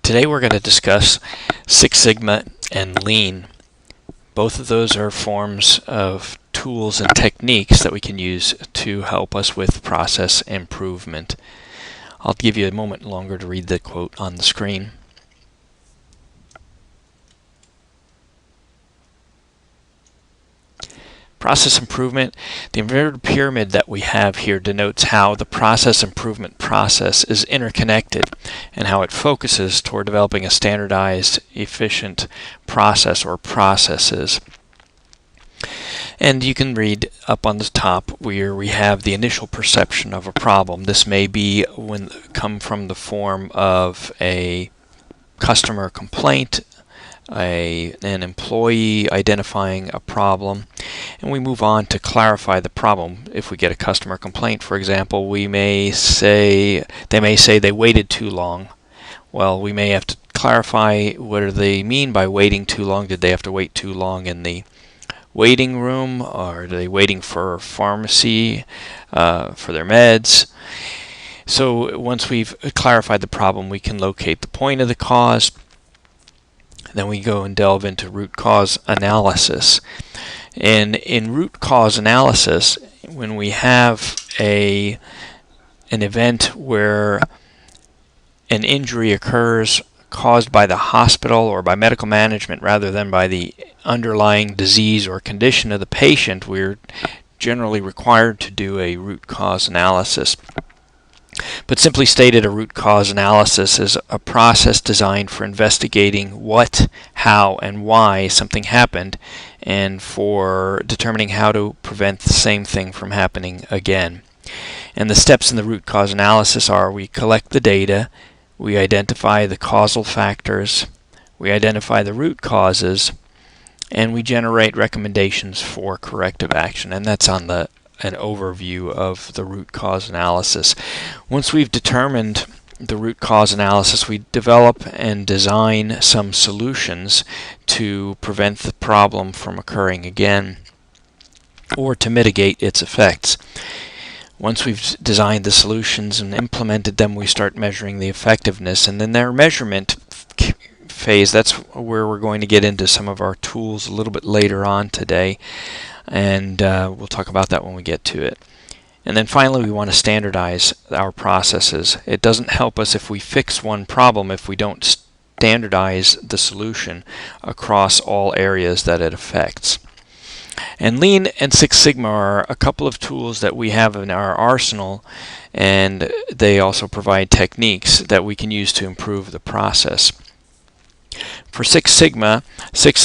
Today we're going to discuss Six Sigma and Lean. Both of those are forms of tools and techniques that we can use to help us with process improvement. I'll give you a moment longer to read the quote on the screen. Process improvement. The inverted pyramid that we have here denotes how the process improvement process is interconnected and how it focuses toward developing a standardized, efficient process or processes. And you can read up on the top where we have the initial perception of a problem. This may be come from the form of a customer complaint, an employee identifying a problem, and we move on to clarify the problem. If we get a customer complaint, for example, they may say they waited too long. Well, we may have to clarify what do they mean by waiting too long. Did they have to wait too long in the waiting room, or are they waiting for a pharmacy for their meds? So once we've clarified the problem, we can locate the point of the cause. Then we go and delve into root cause analysis. And in root cause analysis, when we have an event where an injury occurs caused by the hospital or by medical management rather than by the underlying disease or condition of the patient, we're generally required to do a root cause analysis. But simply stated, a root cause analysis is a process designed for investigating what, how, and why something happened, and for determining how to prevent the same thing from happening again. And the steps in the root cause analysis are: we collect the data, we identify the causal factors, we identify the root causes, and we generate recommendations for corrective action. And that's on an overview of the root cause analysis. Once we've determined the root cause analysis, we develop and design some solutions to prevent the problem from occurring again or to mitigate its effects. Once we've designed the solutions and implemented them, we start measuring the effectiveness, and then their measurement phase, that's where we're going to get into some of our tools a little bit later on today, and we'll talk about that when we get to it. And then finally, we want to standardize our processes. It doesn't help us if we fix one problem if we don't standardize the solution across all areas that it affects. And Lean and Six Sigma are a couple of tools that we have in our arsenal, and they also provide techniques that we can use to improve the process. For Six Sigma seeks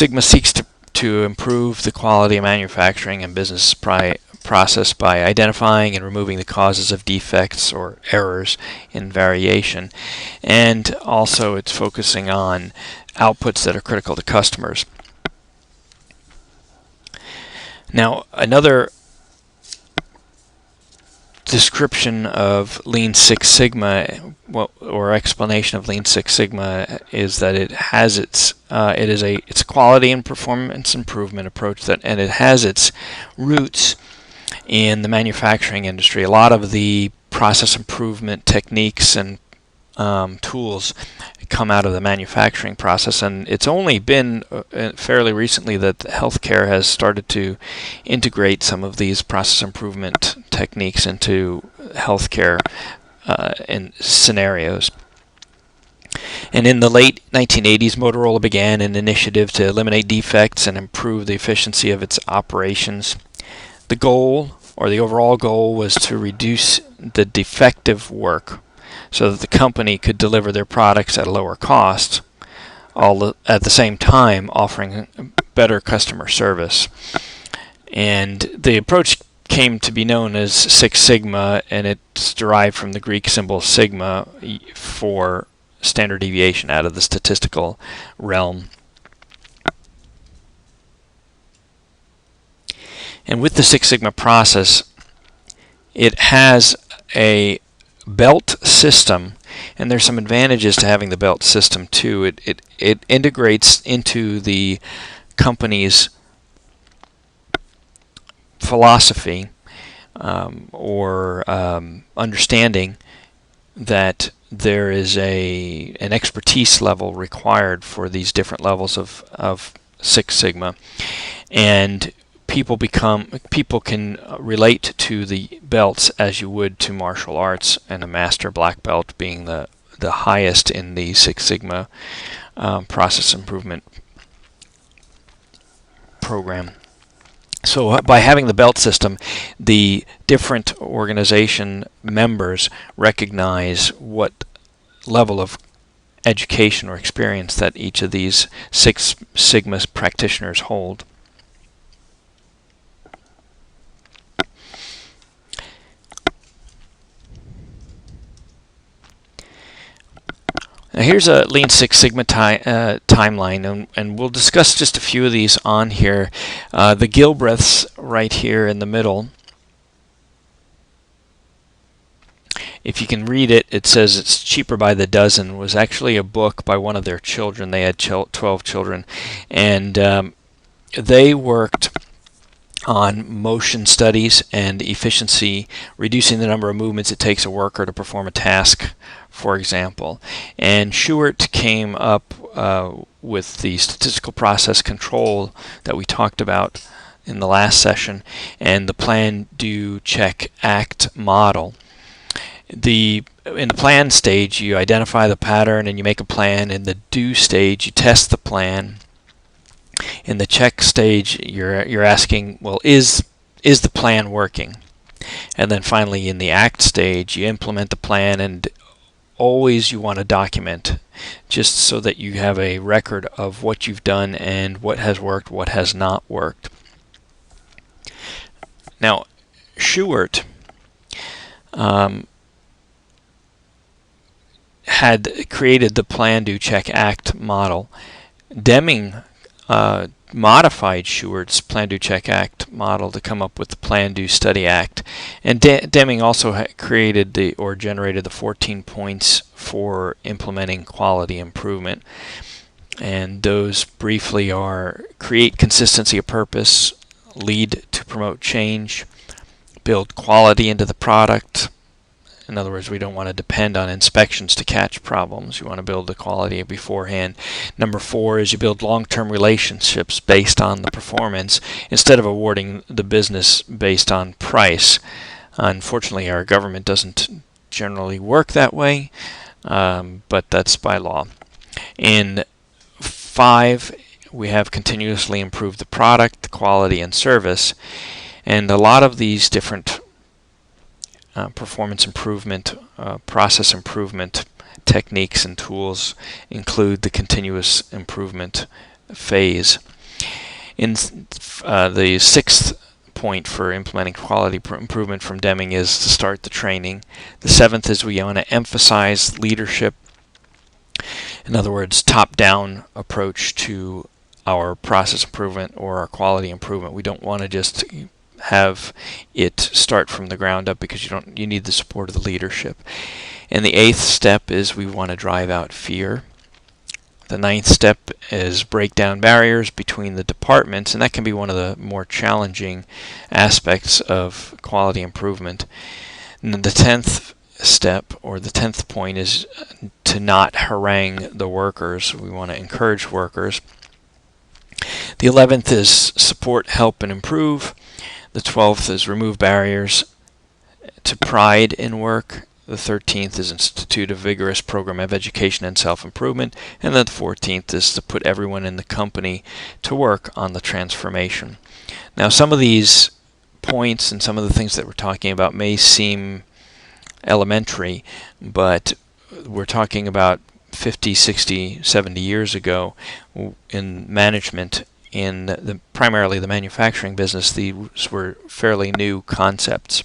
to improve the quality of manufacturing and business process by identifying and removing the causes of defects or errors in variation, and also it's focusing on outputs that are critical to customers. Now, another description of Lean Six Sigma, or explanation of Lean Six Sigma, is that it has its quality and performance improvement approach, and it has its roots in the manufacturing industry. A lot of the process improvement techniques and tools come out of the manufacturing process, and it's only been fairly recently that healthcare has started to integrate some of these process improvement techniques into healthcare in scenarios. And in the late 1980s, Motorola began an initiative to eliminate defects and improve the efficiency of its operations. The goal, or the overall goal, was to reduce the defective work so that the company could deliver their products at a lower cost, all at the same time offering better customer service. And the approach came to be known as Six Sigma, and it's derived from the Greek symbol sigma for standard deviation out of the statistical realm. And with the Six Sigma process, it has a belt system, and there's some advantages to having the belt system too. It integrates into the company's philosophy or understanding that there is an expertise level required for these different levels of Six Sigma, and people can relate to the belts as you would to martial arts, and a master black belt being the highest in the Six Sigma process improvement program. So by having the belt system, the different organization members recognize what level of education or experience that each of these Six Sigma practitioners hold. Now here's a Lean Six Sigma timeline, and we'll discuss just a few of these on here. The Gilbreths right here in the middle. If you can read it, it says It's Cheaper by the Dozen. Was actually a book by one of their children. They had 12 children, and they worked on motion studies and efficiency, reducing the number of movements it takes a worker to perform a task, for example. And Shewart came up with the statistical process control that we talked about in the last session, and the plan, do, check, act model. In the plan stage, you identify the pattern and you make a plan. In the do stage, you test the plan. In the check stage, you're asking, well, is the plan working? And then finally, in the act stage, you implement the plan, and always you want to document, just so that you have a record of what you've done and what has worked, what has not worked. Now, Shewart had created the plan, do, check, act model. Deming modified Shewart's plan, do, check, act model to come up with the plan, do, study, act. And Deming also created or generated the 14 points for implementing quality improvement. And those briefly are: create consistency of purpose, lead to promote change, build quality into the product. In other words, we don't want to depend on inspections to catch problems. You want to build the quality beforehand. Number 4 is you build long-term relationships based on the performance instead of awarding the business based on price. Unfortunately, our government doesn't generally work that way, but that's by law. In 5, we have continuously improved the product, the quality, and service. And a lot of these different performance improvement, process improvement techniques and tools include the continuous improvement phase. In the 6th point for implementing quality improvement from Deming is to start the training. The 7th is we want to emphasize leadership. In other words, top-down approach to our process improvement or our quality improvement. We don't want to just have it start from the ground up, because you need the support of the leadership. And the 8th step is we want to drive out fear. The 9th step is break down barriers between the departments, and that can be one of the more challenging aspects of quality improvement. And then the 10th step, or the 10th point, is to not harangue the workers. We want to encourage workers. The 11th is support, help, and improve. The 12th is remove barriers to pride in work. The 13th is institute a vigorous program of education and self-improvement. And then the 14th is to put everyone in the company to work on the transformation. Now, some of these points and some of the things that we're talking about may seem elementary, but we're talking about 50, 60, 70 years ago in management. In primarily the manufacturing business, these were fairly new concepts.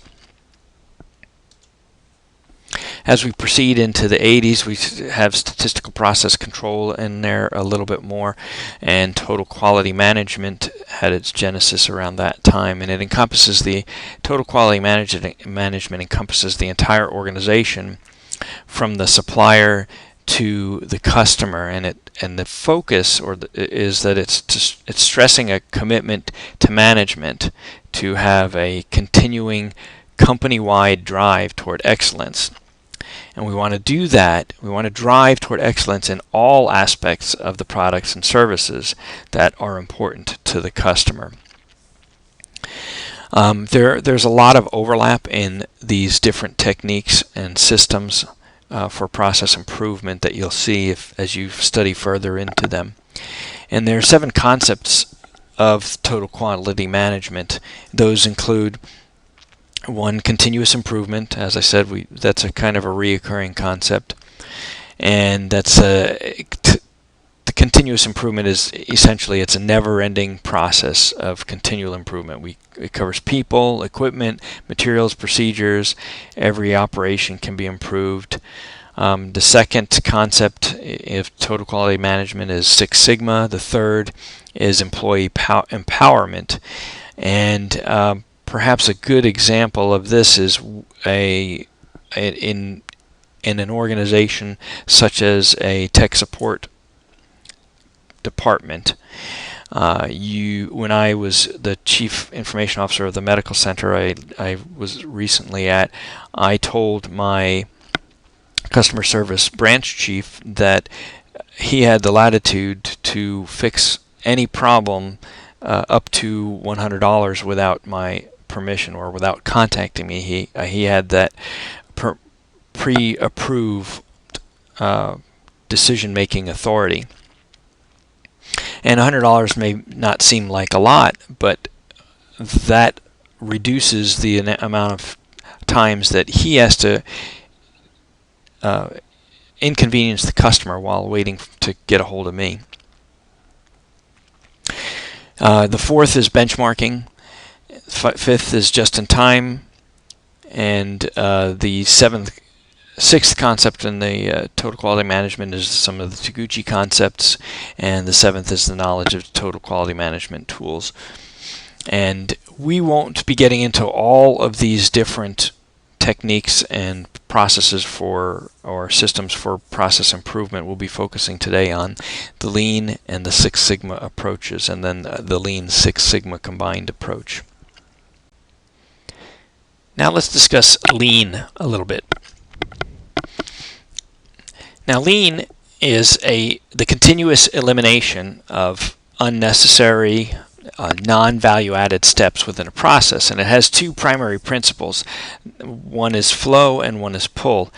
As we proceed into the 80s, we have statistical process control in there a little bit more, and total quality management had its genesis around that time, and it encompasses the total quality management encompasses the entire organization, from the supplier to the customer, and the focus is that it's stressing a commitment to management to have a continuing company-wide drive toward excellence. And we want to do that. We want to drive toward excellence in all aspects of the products and services that are important to the customer. There's a lot of overlap in these different techniques and systems for process improvement that you'll see as you study further into them. And there are 7 concepts of total quality management. Those include 1, continuous improvement. As I said, that's a kind of a reoccurring concept, and that's the continuous improvement is essentially it's a never-ending process of continual improvement. It covers people, equipment, materials, procedures. Every operation can be improved. The second concept of total quality management is Six Sigma. The third is employee empowerment. And perhaps a good example of this is in an organization such as a tech support department. When I was the chief information officer of the medical center I was recently at, I told my customer service branch chief that he had the latitude to fix any problem up to $100 without my permission or without contacting me. He had that pre-approved decision-making authority. And $100 may not seem like a lot, but that reduces the amount of times that he has to inconvenience the customer while waiting to get a hold of me. The fourth is benchmarking. Fifth is just-in-time. And the sixth concept in the total quality management is some of the Taguchi concepts, and the seventh is the knowledge of total quality management tools. And we won't be getting into all of these different techniques and processes or systems for process improvement. We'll be focusing today on the Lean and the Six Sigma approaches, and then the Lean Six Sigma combined approach. Now let's discuss Lean a little bit. Now, Lean is the continuous elimination of unnecessary, non-value-added steps within a process, and it has 2 primary principles. One is flow and one is pull.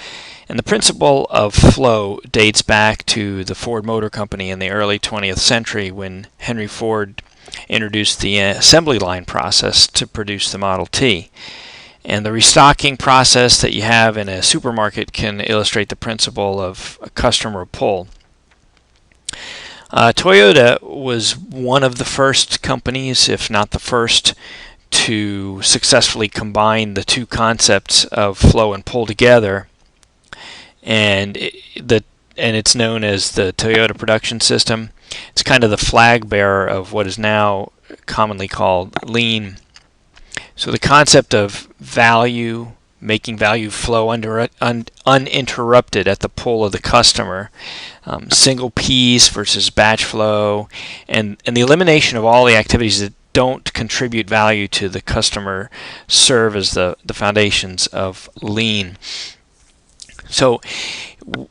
And the principle of flow dates back to the Ford Motor Company in the early 20th century when Henry Ford introduced the assembly line process to produce the Model T. And the restocking process that you have in a supermarket can illustrate the principle of a customer pull. Toyota was one of the first companies, if not the first, to successfully combine the 2 concepts of flow and pull together. And it's known as the Toyota Production System. It's kind of the flag bearer of what is now commonly called Lean. So the concept of value, making value flow uninterrupted at the pull of the customer, single piece versus batch flow, and the elimination of all the activities that don't contribute value to the customer serve as the foundations of Lean. So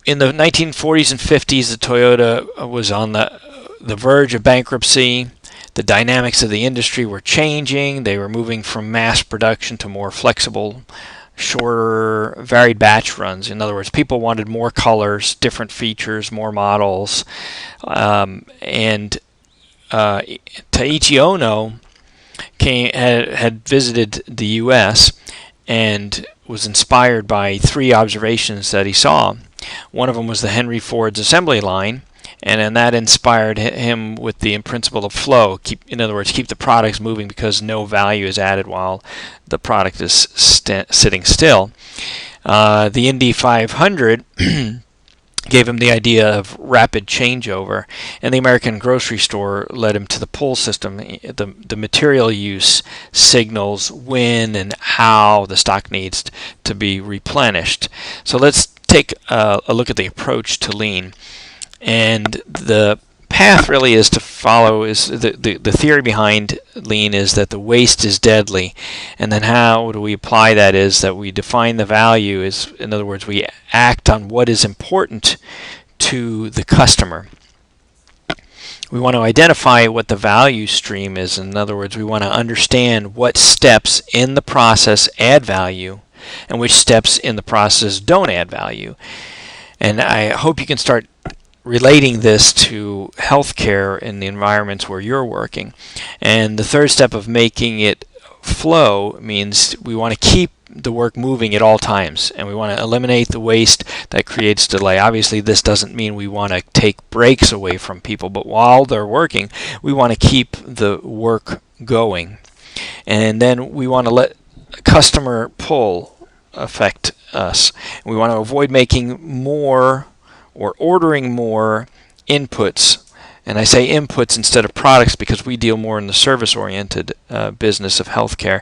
in the 1940s and 50s, the Toyota was on the verge of bankruptcy. The dynamics of the industry were changing. They were moving from mass production to more flexible, shorter, varied batch runs. In other words, people wanted more colors, different features, more models. And Taiichi Ono had visited the U.S. and was inspired by 3 observations that he saw. One of them was the Henry Ford's assembly line, and that inspired him with the principle of flow. In other words, keep the products moving because no value is added while the product is sitting still. The Indy 500 gave him the idea of rapid changeover, and the American grocery store led him to the pull system. The material use signals when and how the stock needs to be replenished. So let's take a look at the approach to Lean. And the path really is to follow is the theory behind lean is that the waste is deadly, and then how do we apply that is that we define the value is, in other words, we act on what is important to the customer. We want to identify what the value stream is. In other words, we want to understand what steps in the process add value and which steps in the process don't add value. And I hope you can start relating this to healthcare in the environments where you're working. And the third step of making it flow means we want to keep the work moving at all times, and we want to eliminate the waste that creates delay. Obviously, this doesn't mean we want to take breaks away from people, but while they're working, we want to keep the work going. And then we want to let customer pull affect us. We want to avoid making more or ordering more inputs. And I say inputs instead of products because we deal more in the service-oriented business of healthcare.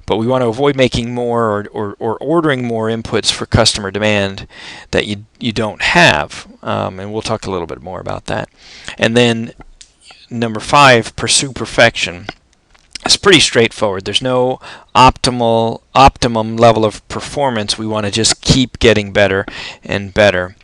But we want to avoid making more or ordering more inputs for customer demand that you don't have. And we'll talk a little bit more about that. And then number 5, pursue perfection. It's pretty straightforward. There's no optimum level of performance. We want to just keep getting better and better.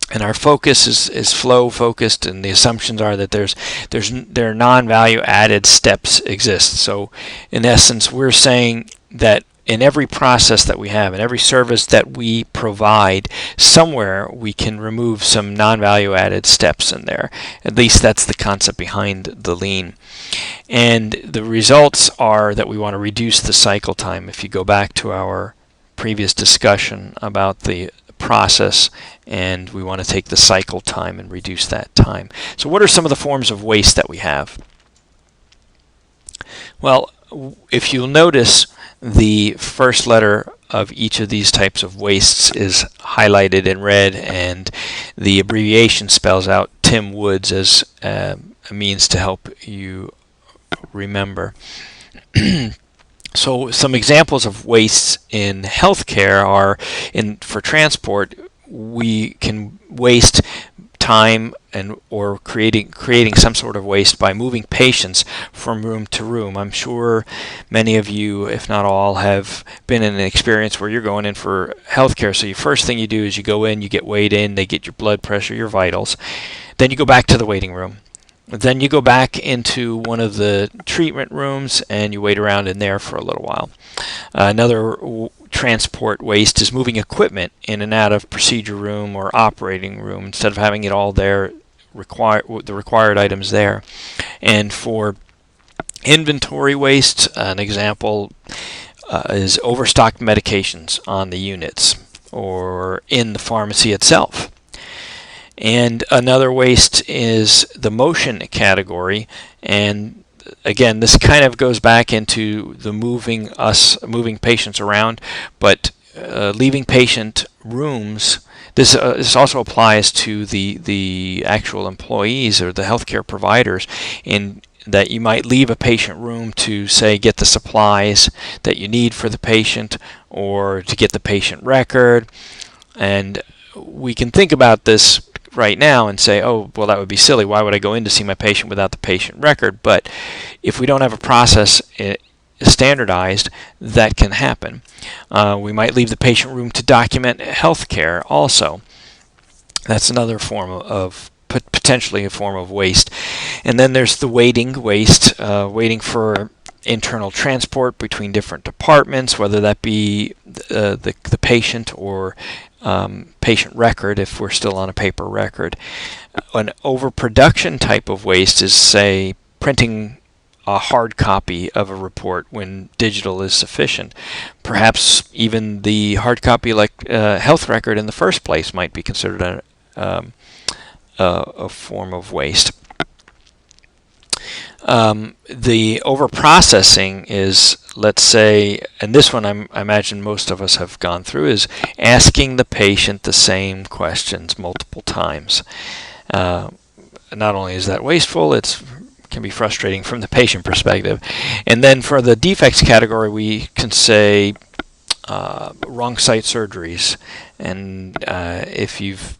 And our focus is flow focused, and the assumptions are that there are non-value added steps exist. So in essence, we're saying that in every process that we have, in every service that we provide, somewhere we can remove some non-value added steps in there. At least that's the concept behind the lean. And the results are that we want to reduce the cycle time. If you go back to our previous discussion about the process, and we want to take the cycle time and reduce that time. So what are some of the forms of waste that we have? Well, if you'll notice, the first letter of each of these types of wastes is highlighted in red, and the abbreviation spells out Tim Woods as a means to help you remember. So some examples of wastes in healthcare are for transport, we can waste time or creating some sort of waste by moving patients from room to room. I'm sure many of you, if not all, have been in an experience where you're going in for healthcare. So the first thing you do is you go in, you get weighed in, they get your blood pressure, your vitals. Then you go back to the waiting room. Then you go back into one of the treatment rooms and you wait around in there for a little while. Another transport waste is moving equipment in and out of procedure room or operating room instead of having it all there, the required items there. And for inventory waste, an example is overstocked medications on the units or in the pharmacy itself. And another waste is the motion category, and again, this kind of goes back into the moving patients around, but leaving patient rooms. This also applies to the actual employees or the healthcare providers, in that you might leave a patient room to, say, get the supplies that you need for the patient or to get the patient record. And we can think about this right now and say, oh, well, that would be silly. Why would I go in to see my patient without the patient record? But if we don't have a process standardized, that can happen. We might leave the patient room to document health care also. That's another form of potentially a form of waste. And then there's the waiting waste, waiting for internal transport between different departments, whether that be the patient or patient record if we're still on a paper record. An overproduction type of waste is, say, printing a hard copy of a report when digital is sufficient. Perhaps even the hard copy, like health record in the first place, might be considered a form of waste. The overprocessing is, let's say, and this one I imagine most of us have gone through, is asking the patient the same questions multiple times. Not only is that wasteful, it can be frustrating from the patient perspective. And then for the defects category, we can say wrong site surgeries. And if you've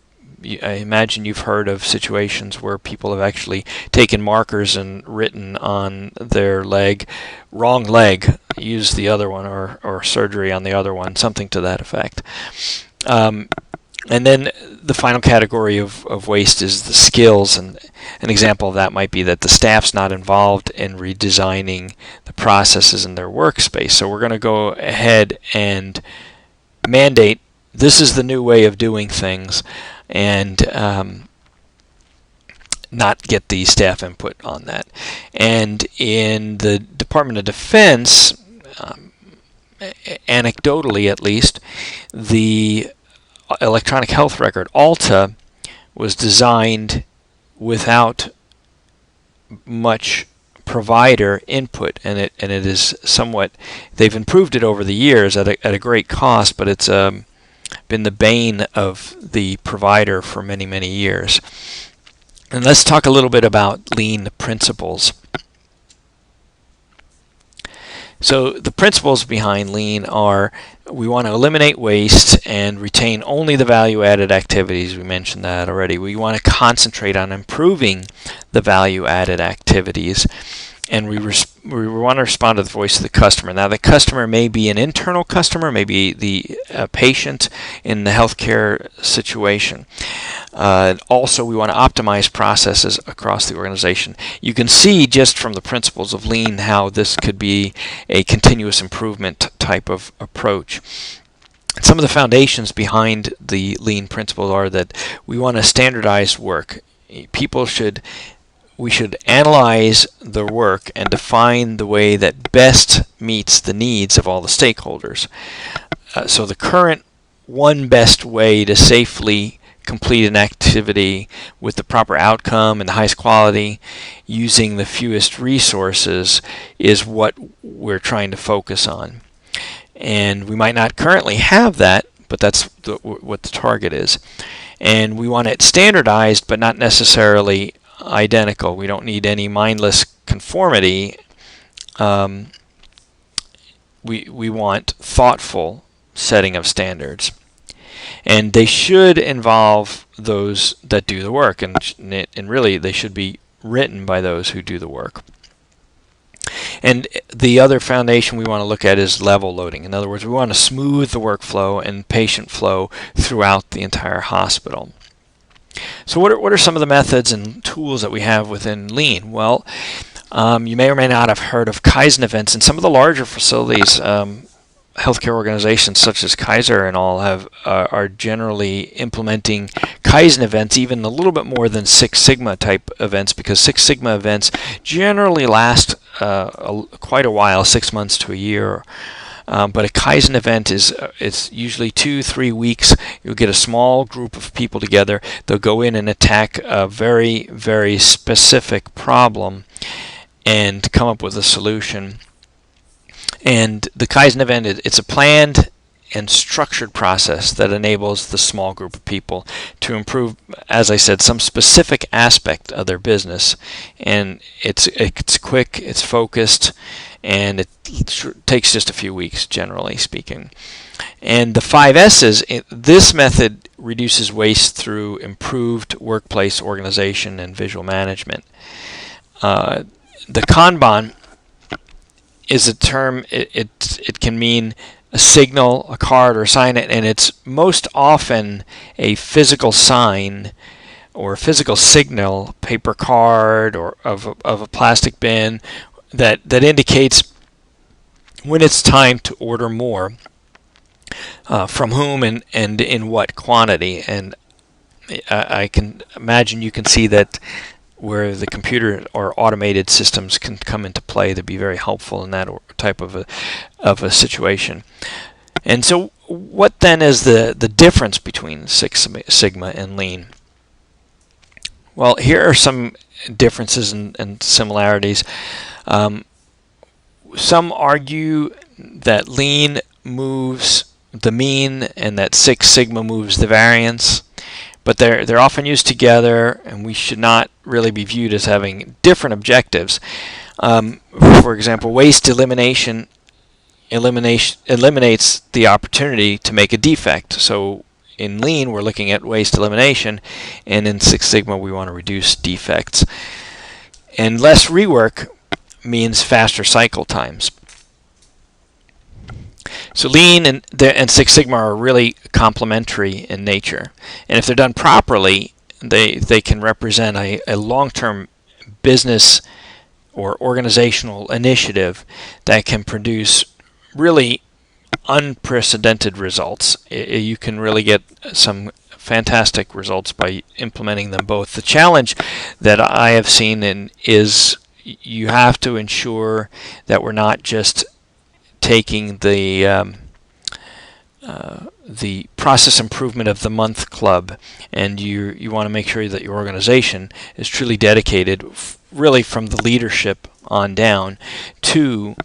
I imagine you've heard of situations where people have actually taken markers and written on their leg, wrong leg, use the other one, or surgery on the other one, something to that effect. And then the final category of waste is the skills, and an example of that might be that the staff's not involved in redesigning the processes in their workspace. So we're going to go ahead and mandate this is the new way of doing things, and not get the staff input on that. And in the Department of Defense, anecdotally at least, the electronic health record, ALTA, was designed without much provider input, and it is somewhat, they've improved it over the years at a great cost, but it's been the bane of the provider for many years. And let's talk a little bit about lean principles. So the principles behind lean are, we want to eliminate waste and retain only the value-added activities. We mentioned that already. We want to concentrate on improving the value-added activities, and we want to respond to the voice of the customer. Now, the customer may be an internal customer, maybe the patient in the healthcare situation. Also, we want to optimize processes across the organization. You can see just from the principles of lean how this could be a continuous improvement type of approach. Some of the foundations behind the lean principles are that we want to standardize work. We should analyze the work and define the way that best meets the needs of all the stakeholders. So the current one best way to safely complete an activity with the proper outcome and the highest quality using the fewest resources is what we're trying to focus on. And we might not currently have that, but that's what the target is. And we want it standardized, but not necessarily identical. We don't need any mindless conformity. We want thoughtful setting of standards, and they should involve those that do the work, and really they should be written by those who do the work. And the other foundation we want to look at is level loading. In other words, we want to smooth the workflow and patient flow throughout the entire hospital. So what are some of the methods and tools that we have within Lean? Well, you may or may not have heard of Kaizen events. And some of the larger facilities, healthcare organizations such as Kaiser and all, are generally implementing Kaizen events, even a little bit more than Six Sigma type events, because Six Sigma events generally last quite a while, 6 months to a year. But a Kaizen event it's usually 2-3 weeks. You'll get a small group of people together. They'll go in and attack a very specific problem and come up with a solution. And the Kaizen event, it's a planned and structured process that enables the small group of people to improve, as I said, some specific aspect of their business. And it's quick, it's focused, and it takes just a few weeks, generally speaking. And the 5 S's, this method reduces waste through improved workplace organization and visual management. The Kanban is a term, it can mean a signal, a card, or a sign, and it's most often a physical sign or a physical signal, paper card or of a plastic bin, that indicates when it's time to order more, from whom and in what quantity. And I can imagine you can see that where the computer or automated systems can come into play to be very helpful in that type of a situation. And so what then is the difference between Six Sigma and Lean? Well, here are some differences and similarities. Some argue that Lean moves the mean and that Six Sigma moves the variance, but they're often used together, and we should not really be viewed as having different objectives. For example, waste elimination eliminates the opportunity to make a defect. So in Lean, we're looking at waste elimination, and in Six Sigma, we want to reduce defects. And less rework means faster cycle times. So Lean and Six Sigma are really complementary in nature, and if they're done properly, they can represent a long-term business or organizational initiative that can produce really unprecedented results. You can really get some fantastic results by implementing them both. The challenge that I have seen is you have to ensure that we're not just taking the process improvement of the month club, and you want to make sure that your organization is truly dedicated, really from the leadership on down, to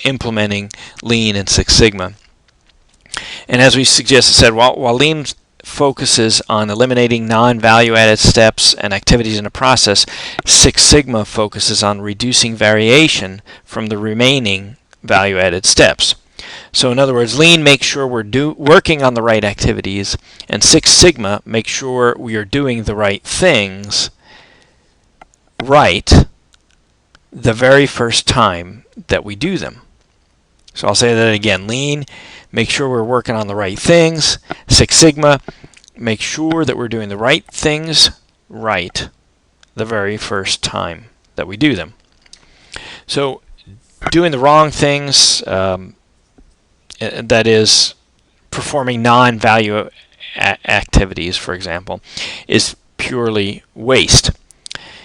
implementing Lean and Six Sigma. And as we said, while Lean focuses on eliminating non-value-added steps and activities in a process, Six Sigma focuses on reducing variation from the remaining value-added steps. So in other words, Lean makes sure we're working on the right activities, and Six Sigma makes sure we are doing the right things right the very first time that we do them. So I'll say that again. Lean, make sure we're working on the right things. Six Sigma, make sure that we're doing the right things right the very first time that we do them. So doing the wrong things, that is performing non-value activities, for example, is purely waste.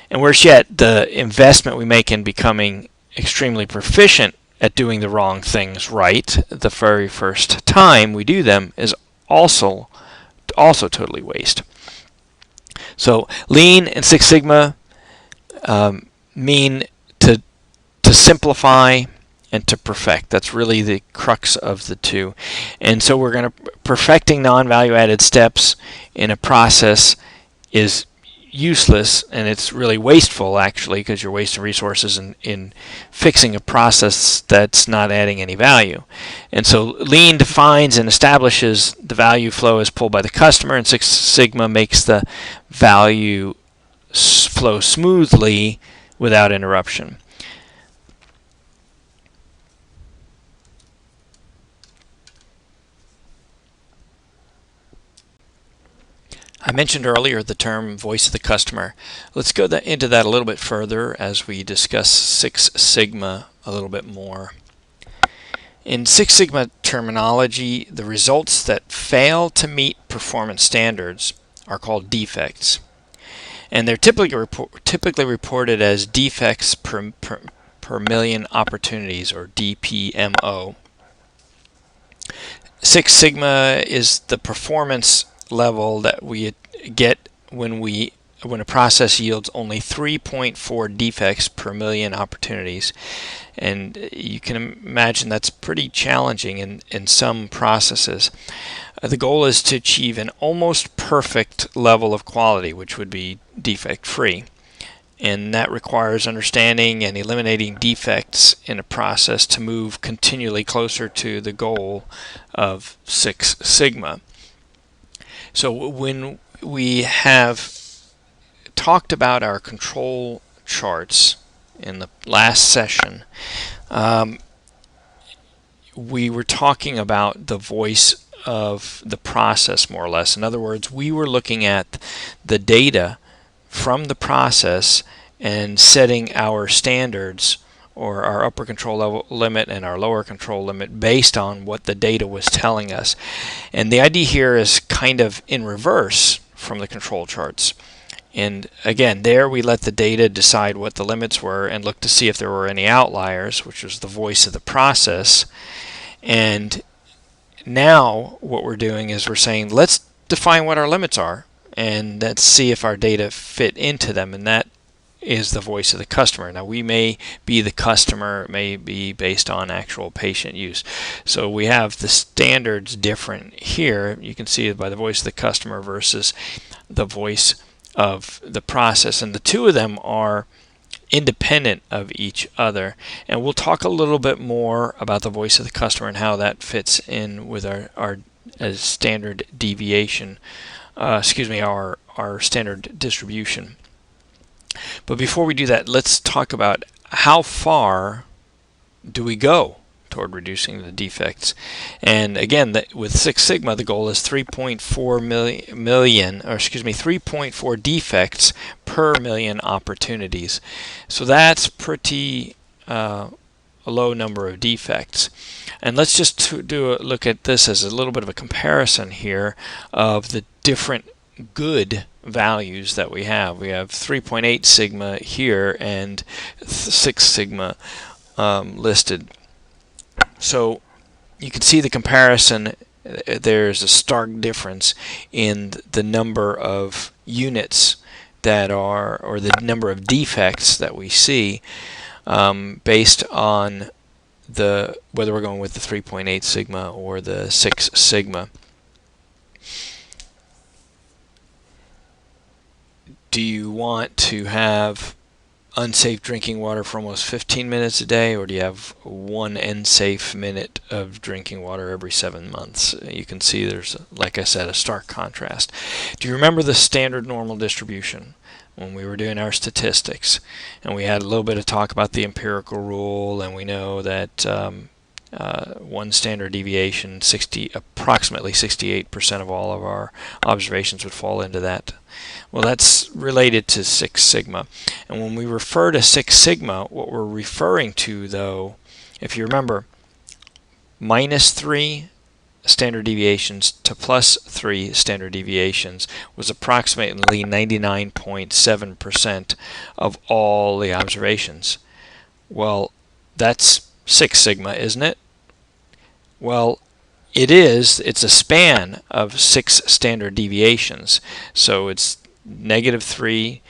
And worse yet, the investment we make in becoming extremely proficient at doing the wrong things right the very first time we do them is also totally waste. So Lean and Six Sigma mean to simplify and to perfect. That's really the crux of the two. And so we're going to perfecting non-value added steps in a process is useless, and it's really wasteful actually, because you're wasting resources in fixing a process that's not adding any value. And so Lean defines and establishes the value flow as pulled by the customer, and Six Sigma makes the value flow smoothly without interruption. I mentioned earlier the term voice of the customer. Let's go into that a little bit further as we discuss Six Sigma a little bit more. In Six Sigma terminology, the results that fail to meet performance standards are called defects. And they're typically reported as defects per million opportunities, or DPMO. Six Sigma is the performance level that we get when a process yields only 3.4 defects per million opportunities, and you can imagine that's pretty challenging in some processes. The goal is to achieve an almost perfect level of quality, which would be defect free, and that requires understanding and eliminating defects in a process to move continually closer to the goal of Six Sigma. So when we have talked about our control charts in the last session, we were talking about the voice of the process, more or less. In other words, we were looking at the data from the process and setting our standards, or our upper control limit and our lower control limit, based on what the data was telling us. And the idea here is kind of in reverse from the control charts. And again, there we let the data decide what the limits were and look to see if there were any outliers, which was the voice of the process. And now what we're doing is we're saying, let's define what our limits are, and let's see if our data fit into them, and that is the voice of the customer. Now, we may be the customer, it may be based on actual patient use. So we have the standards different here. You can see it by the voice of the customer versus the voice of the process. And the two of them are independent of each other. And we'll talk a little bit more about the voice of the customer and how that fits in with our as standard deviation, our standard distribution. But before we do that, let's talk about how far do we go toward reducing the defects. And again, with Six Sigma, the goal is 3.4 defects per million opportunities. So that's pretty a low number of defects. And let's just look at this as a little bit of a comparison here of the different good values that we have. We have 3.8 sigma here and 6 sigma listed. So you can see the comparison. There's a stark difference in the number of units that are, or the number of defects that we see based on whether we're going with the 3.8 sigma or the 6 sigma. Do you want to have unsafe drinking water for almost 15 minutes a day, or do you have 1 unsafe minute of drinking water every 7 months? You can see there's, like I said, a stark contrast. Do you remember the standard normal distribution when we were doing our statistics? And we had a little bit of talk about the empirical rule, and we know that one standard deviation, approximately 68% of all of our observations would fall into that. Well, that's related to 6 sigma. And when we refer to 6 sigma, what we're referring to, though, if you remember, minus 3 standard deviations to plus 3 standard deviations was approximately 99.7% of all the observations. Well, that's 6 sigma, isn't it? Well, it is. It's a span of 6 standard deviations. So it's -3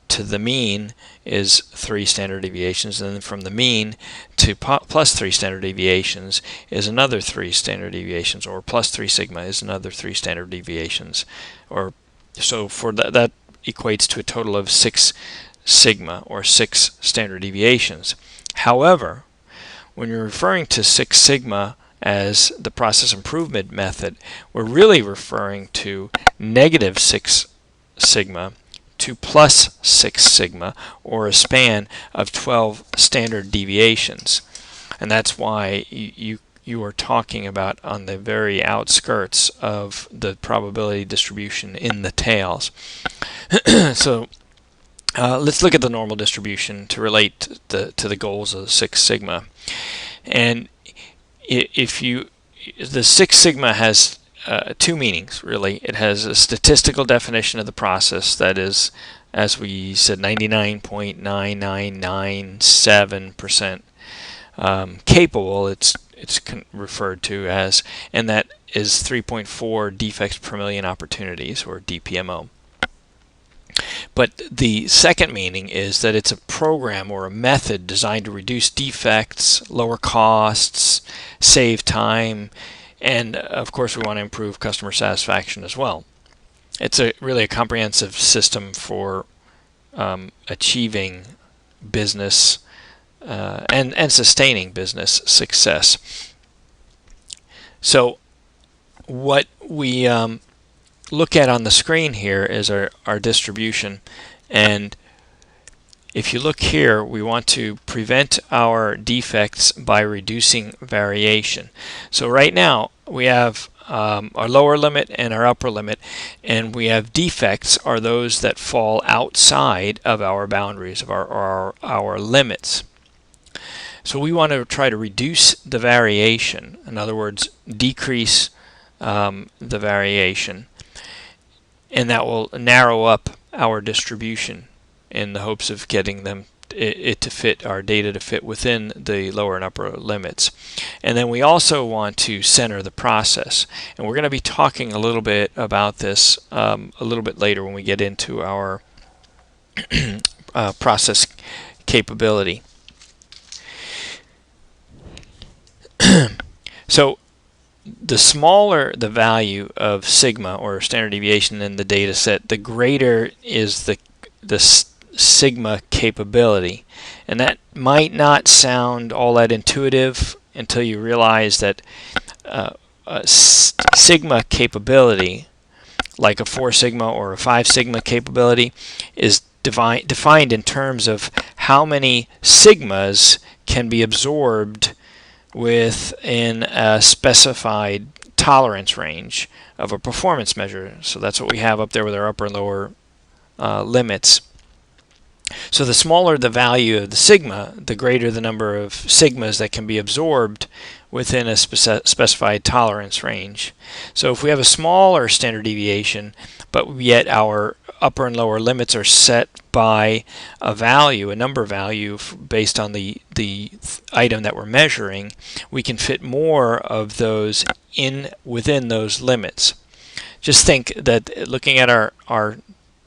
to the mean is 3 standard deviations, and then from the mean to plus 3 standard deviations is another 3 standard deviations, or plus 3 sigma is another 3 standard deviations. Or so for that equates to a total of 6 sigma, or 6 standard deviations. However, when you're referring to 6 sigma as the process improvement method, we're really referring to -6 sigma to plus 6 sigma, or a span of 12 standard deviations. And that's why you are talking about on the very outskirts of the probability distribution in the tails. So let's look at the normal distribution to relate to the goals of 6 sigma. And the 6 sigma has 2 meanings, really. It has a statistical definition of the process that is, as we said, 99.9997% capable. It's referred to as, and that is 3.4 defects per million opportunities, or DPMO. But the second meaning is that it's a program or a method designed to reduce defects, lower costs, save time, and of course we want to improve customer satisfaction as well. It's really a comprehensive system for achieving business and sustaining business success. So what we look at on the screen here is our distribution, and if you look here, we want to prevent our defects by reducing variation. So right now we have our lower limit and our upper limit, and we have defects are those that fall outside of our boundaries, of our limits. So we want to try to reduce the variation, in other words, decrease the variation, and that will narrow up our distribution in the hopes of getting it to fit, our data to fit within the lower and upper limits. And then we also want to center the process, and we're going to be talking a little bit about this a little bit later when we get into our process capability. So the smaller the value of sigma, or standard deviation, in the data set, the greater is the sigma capability. And that might not sound all that intuitive until you realize that sigma capability, like a 4 sigma or a 5 sigma capability, is defined in terms of how many sigmas can be absorbed within a specified tolerance range of a performance measure. So that's what we have up there with our upper and lower limits. So the smaller the value of the sigma, the greater the number of sigmas that can be absorbed within a specified tolerance range. So if we have a smaller standard deviation, but yet our upper and lower limits are set by a value, a number value based on the item that we're measuring, we can fit more of those within those limits. Just think that looking at our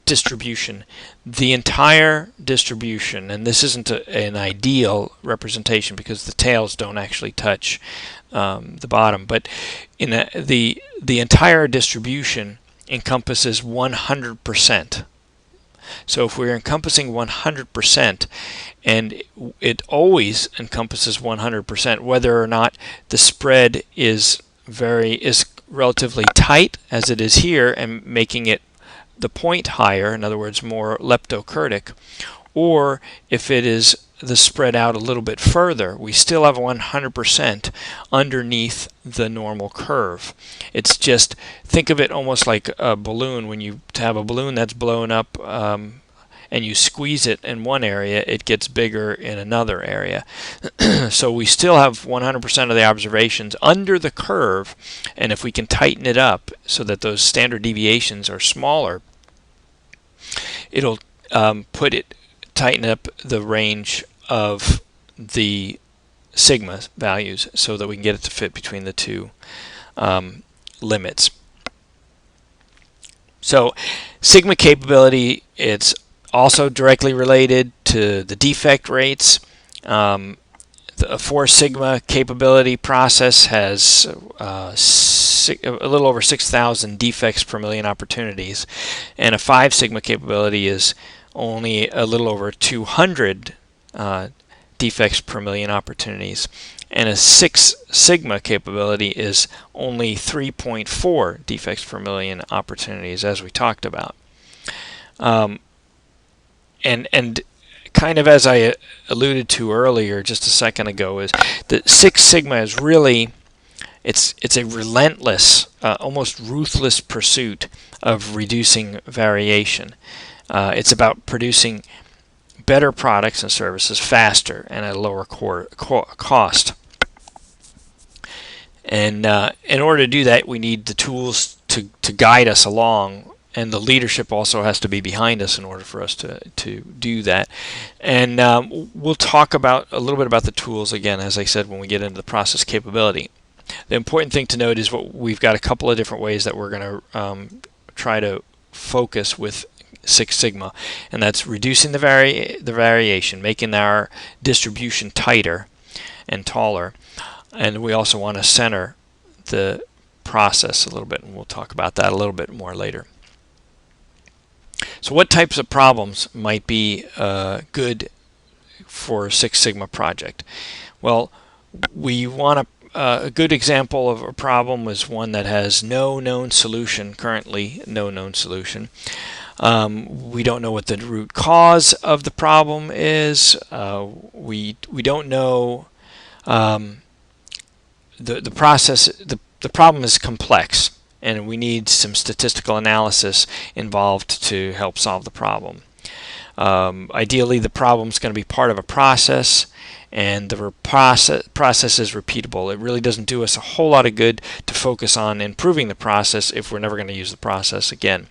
distribution, the entire distribution, and this isn't an ideal representation because the tails don't actually touch the bottom, but in the entire distribution encompasses 100%. So if we're encompassing 100%, and it always encompasses 100%, whether or not the spread is relatively tight, as it is here, and making it the point higher, in other words, more leptokurtic, or if it is the spread out a little bit further, we still have 100% underneath the normal curve. It's just, think of it almost like a balloon. When you have a balloon that's blown up and you squeeze it in one area, it gets bigger in another area. So we still have 100% of the observations under the curve, and if we can tighten it up so that those standard deviations are smaller, it'll tighten up the range of the sigma values so that we can get it to fit between the two limits. So sigma capability, it's also directly related to the defect rates. The 4 sigma capability process has a little over 6,000 defects per million opportunities, and a 5 sigma capability is only a little over 200 defects per million opportunities, and a 6 sigma capability is only 3.4 defects per million opportunities, as we talked about. And kind of as I alluded to earlier just a second ago, is that 6 sigma is really, it's a relentless, almost ruthless pursuit of reducing variation. It's about producing better products and services faster and at a lower cost. And in order to do that, we need the tools to guide us along, and the leadership also has to be behind us in order for us to do that. And we'll talk about a little bit about the tools again, as I said, when we get into the process capability. The important thing to note is we've got a couple of different ways that we're going to try to focus with 6 sigma, and that's reducing the variation, making our distribution tighter and taller, and we also want to center the process a little bit, and we'll talk about that a little bit more later. So what types of problems might be good for a 6 sigma project? Well, we want a good example of a problem is one that has no known solution, currently no known solution. We don't know what the root cause of the problem is. We don't know the process. The problem is complex, and we need some statistical analysis involved to help solve the problem. Ideally, the problem is going to be part of a process, and the process is repeatable. It really doesn't do us a whole lot of good to focus on improving the process if we're never going to use the process again.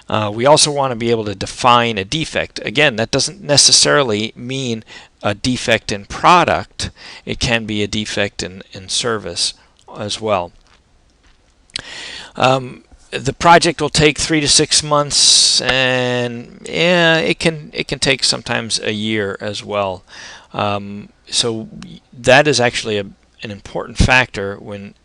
We also want to be able to define a defect. Again, that doesn't necessarily mean a defect in product. It can be a defect in service as well. The project will take 3 to 6 months, and yeah, it can take sometimes a year as well. So that is actually an important factor when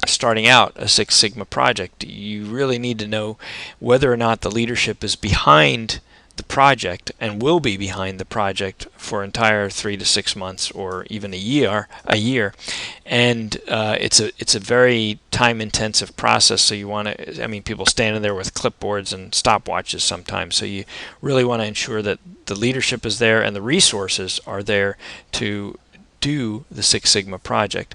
starting out a 6 sigma project. You really need to know whether or not the leadership is behind the project and will be behind the project for entire 3 to 6 months or even a year, and it's a very time-intensive process. So you want to, I mean, people standing there with clipboards and stopwatches sometimes. So you really want to ensure that the leadership is there and the resources are there to do the Six Sigma project.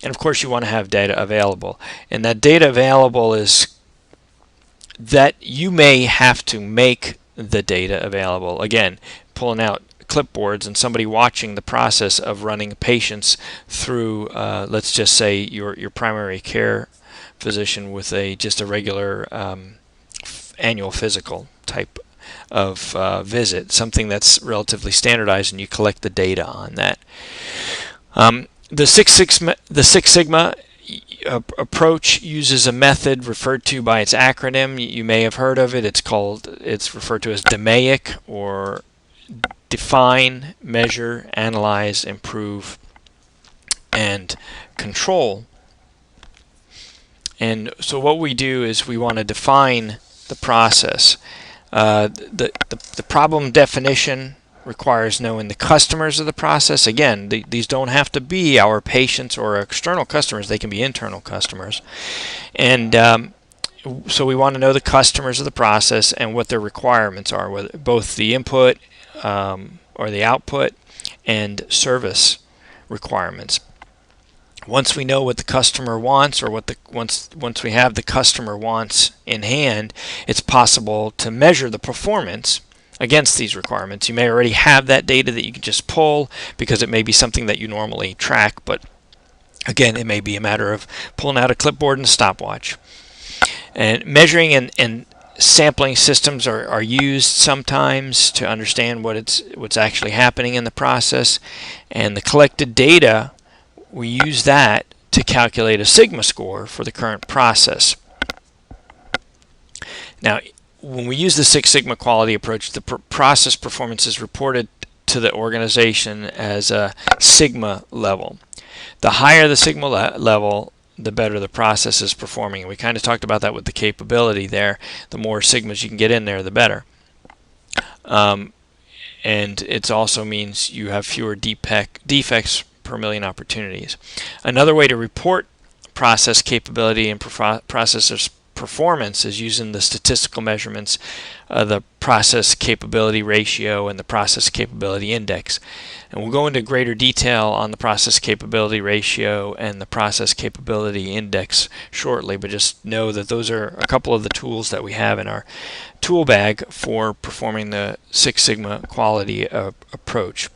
And of course, you want to have data available, and that data available is that you may have to make the data available. Again, pulling out clipboards and somebody watching the process of running patients through, let's just say your primary care physician with just a regular annual physical type of visit, something that's relatively standardized, and you collect the data on that. The Six Sigma approach uses a method referred to by its acronym. You may have heard of it. It's referred to as DMAIC, or define, measure, analyze, improve, and control. And so what we do is we want to define the process. The problem definition requires knowing the customers of the process. Again, these don't have to be our patients or external customers. They can be internal customers. And so we want to know the customers of the process and what their requirements are, whether both the input or the output and service requirements. Once we know what the customer wants, or once we have the customer wants in hand, it's possible to measure the performance against these requirements. You may already have that data that you can just pull because it may be something that you normally track, but again, it may be a matter of pulling out a clipboard and a stopwatch. And measuring and sampling systems are used sometimes to understand what's actually happening in the process, and the collected data, we use that to calculate a sigma score for the current process. Now, when we use the Six Sigma quality approach, the process performance is reported to the organization as a sigma level. The higher the sigma level, the better the process is performing. And we kind of talked about that with the capability there. The more sigmas you can get in there, the better. And it also means you have fewer defects per million opportunities. Another way to report process capability and processors performance is using the statistical measurements of the process capability ratio and the process capability index. And we'll go into greater detail on the process capability ratio and the process capability index shortly, but just know that those are a couple of the tools that we have in our tool bag for performing the Six Sigma quality approach.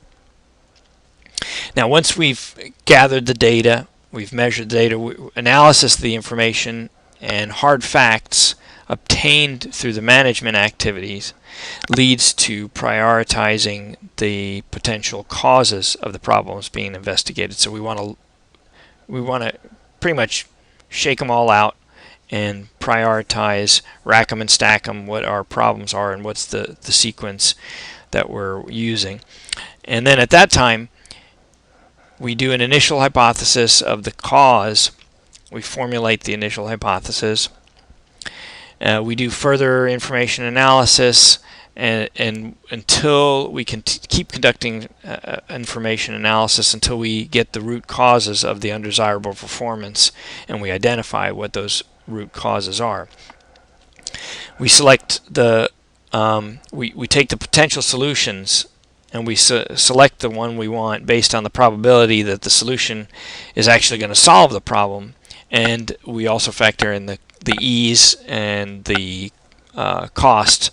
Now, once we've gathered the data, we've measured the data, analysis of the information and hard facts obtained through the management activities leads to prioritizing the potential causes of the problems being investigated. So we want to pretty much shake them all out and prioritize, rack them and stack them, what our problems are and what's the sequence that we're using. And then at that time, we do an initial hypothesis of the cause. We formulate the initial hypothesis. We do further information analysis, and until we can keep conducting information analysis until we get the root causes of the undesirable performance, and we identify what those root causes are. We select we take the potential solutions, and we select the one we want based on the probability that the solution is actually going to solve the problem. And we also factor in the ease and the cost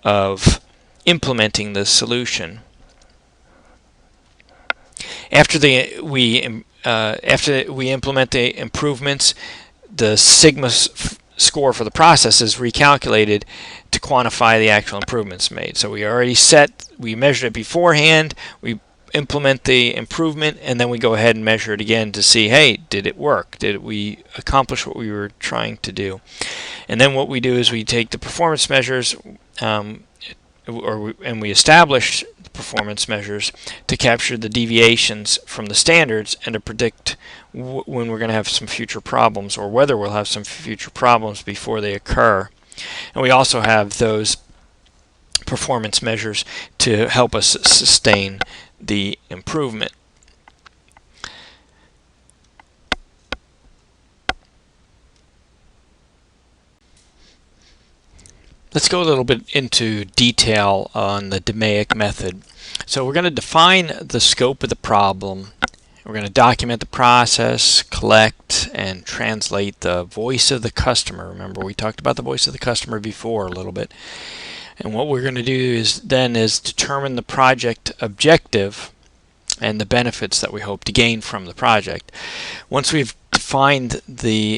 of implementing the solution. After we implement the improvements, the sigma score for the process is recalculated to quantify the actual improvements made. So we measured it beforehand, we implement the improvement, and then we go ahead and measure it again to see, hey, did it work? Did we accomplish what we were trying to do? And then what we do is we take the performance measures, and we establish the performance measures to capture the deviations from the standards and to predict when we're going to have some future problems, or whether we'll have some future problems before they occur. And we also have those performance measures to help us sustain the improvement. Let's go a little bit into detail on the DMAIC method. So we're going to define the scope of the problem. We're going to document the process, collect and translate the voice of the customer. Remember, we talked about the voice of the customer before a little bit. And what we're going to do is determine the project objective and the benefits that we hope to gain from the project. Once we've defined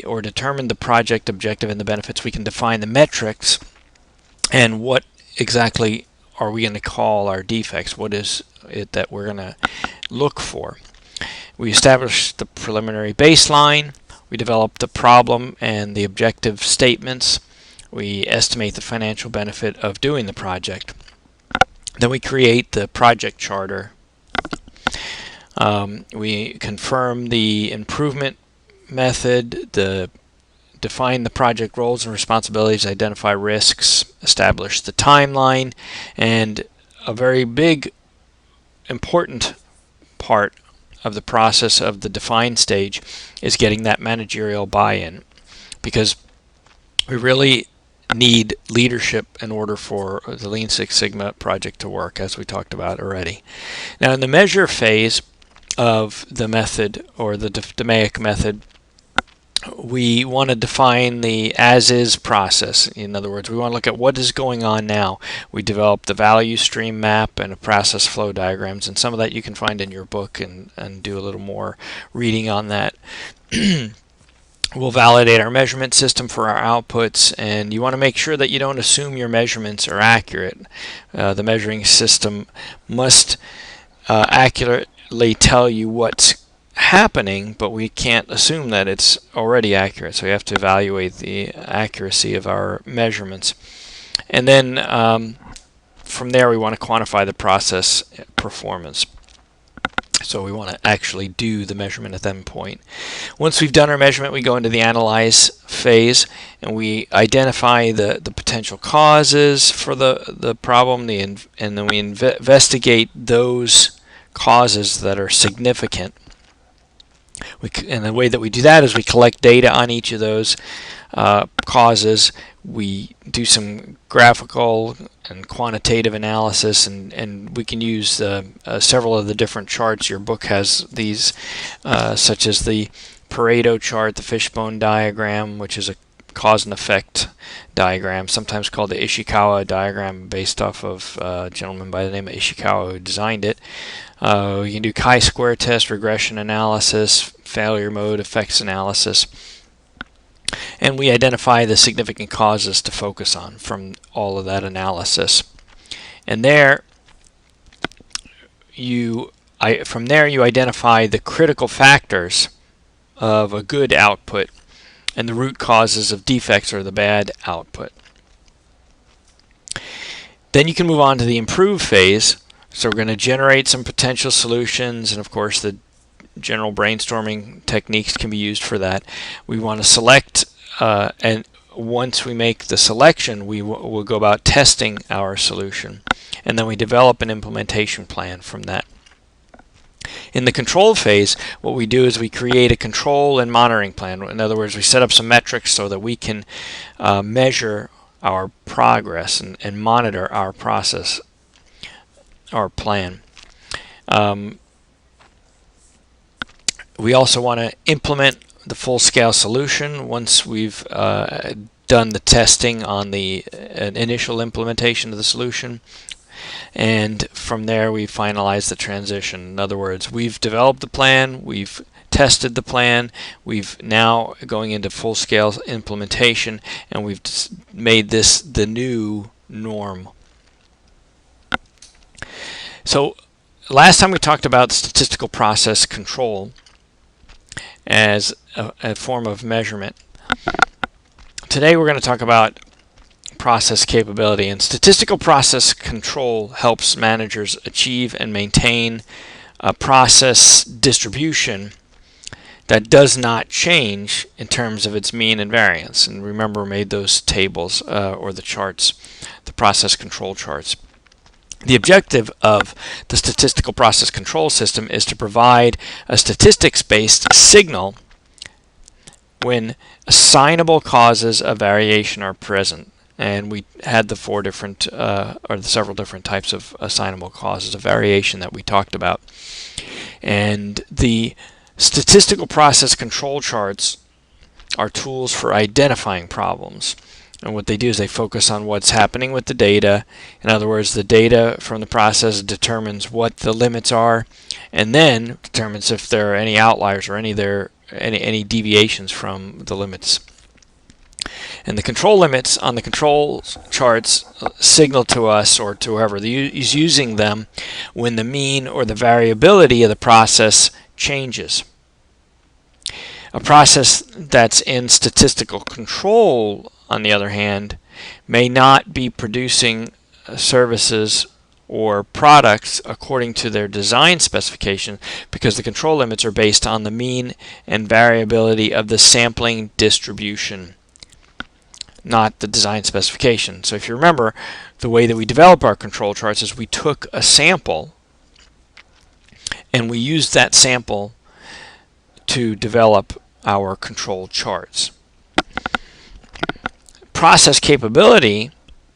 or determined the project objective and the benefits, we can define the metrics and what exactly are we going to call our defects. What is it that we're going to look for? We establish the preliminary baseline. We develop the problem and the objective statements. We estimate the financial benefit of doing the project. Then we create the project charter. We confirm the improvement method, define the project roles and responsibilities, identify risks, establish the timeline, and a very big, important part of the process of the define stage is getting that managerial buy-in, because we really need leadership in order for the Lean Six Sigma project to work, as we talked about already. Now, in the measure phase of the method, or the DMAIC method, we want to define the as-is process. In other words, we want to look at what is going on now. We develop the value stream map and a process flow diagrams, and some of that you can find in your book and do a little more reading on that. We'll validate our measurement system for our outputs, and you want to make sure that you don't assume your measurements are accurate. The measuring system must accurately tell you what's happening, but we can't assume that it's already accurate, so we have to evaluate the accuracy of our measurements. And then from there we want to quantify the process performance. So we want to actually do the measurement at that point. Once we've done our measurement, we go into the analyze phase, and we identify the potential causes for the problem, and then we investigate those causes that are significant. And the way that we do that is we collect data on each of those causes. We do some graphical and quantitative analysis, and we can use several of the different charts. Your book has these, such as the Pareto chart, the fishbone diagram, which is a cause and effect diagram, sometimes called the Ishikawa diagram, based off of a gentleman by the name of Ishikawa who designed it. You can do chi-square test, regression analysis, failure mode, effects analysis, and we identify the significant causes to focus on from all of that analysis. And from there you identify the critical factors of a good output and the root causes of defects or the bad output. Then you can move on to the improve phase. So we're going to generate some potential solutions, and of course the general brainstorming techniques can be used for that. We want to select, and once we make the selection, we'll go about testing our solution, and then we develop an implementation plan from that. In the control phase, what we do is we create a control and monitoring plan. In other words, we set up some metrics so that we can measure our progress and monitor our process, our plan. We also want to implement the full-scale solution once we've done the testing on the initial implementation of the solution, and from there we finalize the transition. In other words, we've developed the plan, we've tested the plan, we've now going into full-scale implementation, and we've made this the new norm. So last time we talked about statistical process control as a form of measurement. Today we're going to talk about process capability, and statistical process control helps managers achieve and maintain a process distribution that does not change in terms of its mean and variance. And remember, we made those tables or the charts, the process control charts. The objective of the statistical process control system is to provide a statistics-based signal when assignable causes of variation are present. And we had the four different or the several different types of assignable causes of variation that we talked about. And the statistical process control charts are tools for identifying problems. And what they do is they focus on what's happening with the data. In other words, the data from the process determines what the limits are, and then determines if there are any outliers or any deviations from the limits. And the control limits on the control charts signal to us or to whoever is using them when the mean or the variability of the process changes. A process that's in statistical control, on the other hand, may not be producing services or products according to their design specification because the control limits are based on the mean and variability of the sampling distribution, not the design specification. So if you remember, the way that we develop our control charts is we took a sample and we used that sample to develop our control charts. Process capability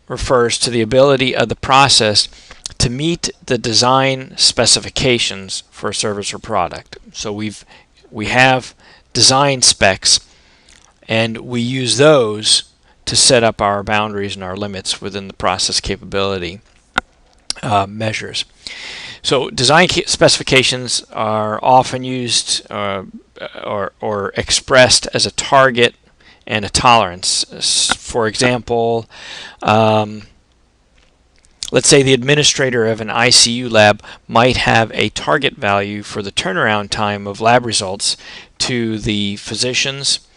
refers to the ability of the process to meet the design specifications for a service or product. So we have design specs, and we use those to set up our boundaries and our limits within the process capability measures. So design specifications are often used or expressed as a target and a tolerance. For example, let's say the administrator of an ICU lab might have a target value for the turnaround time of lab results to the physicians,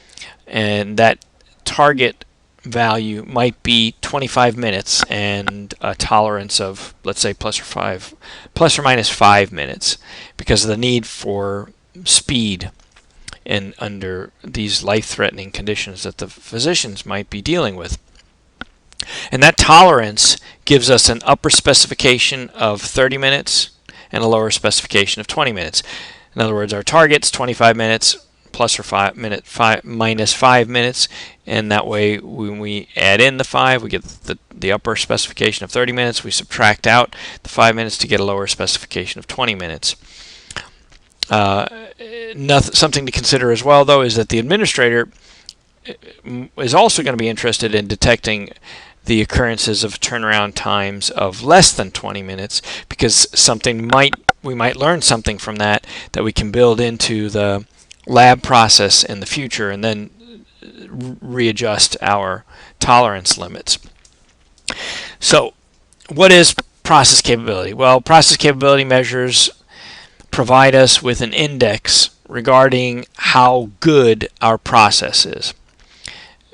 and that target value might be 25 minutes and a tolerance of, let's say, plus or minus 5 minutes because of the need for speed and under these life-threatening conditions that the physicians might be dealing with. And that tolerance gives us an upper specification of 30 minutes and a lower specification of 20 minutes. In other words, our target's 25 minutes plus or minus 5 minutes, and that way when we add in the 5, we get the upper specification of 30 minutes. We subtract out the 5 minutes to get a lower specification of 20 minutes. Something to consider as well, though, is that the administrator is also going to be interested in detecting the occurrences of turnaround times of less than 20 minutes because we might learn something from that we can build into the lab process in the future and then readjust our tolerance limits. So what is process capability? Well, process capability measures provide us with an index regarding how good our process is.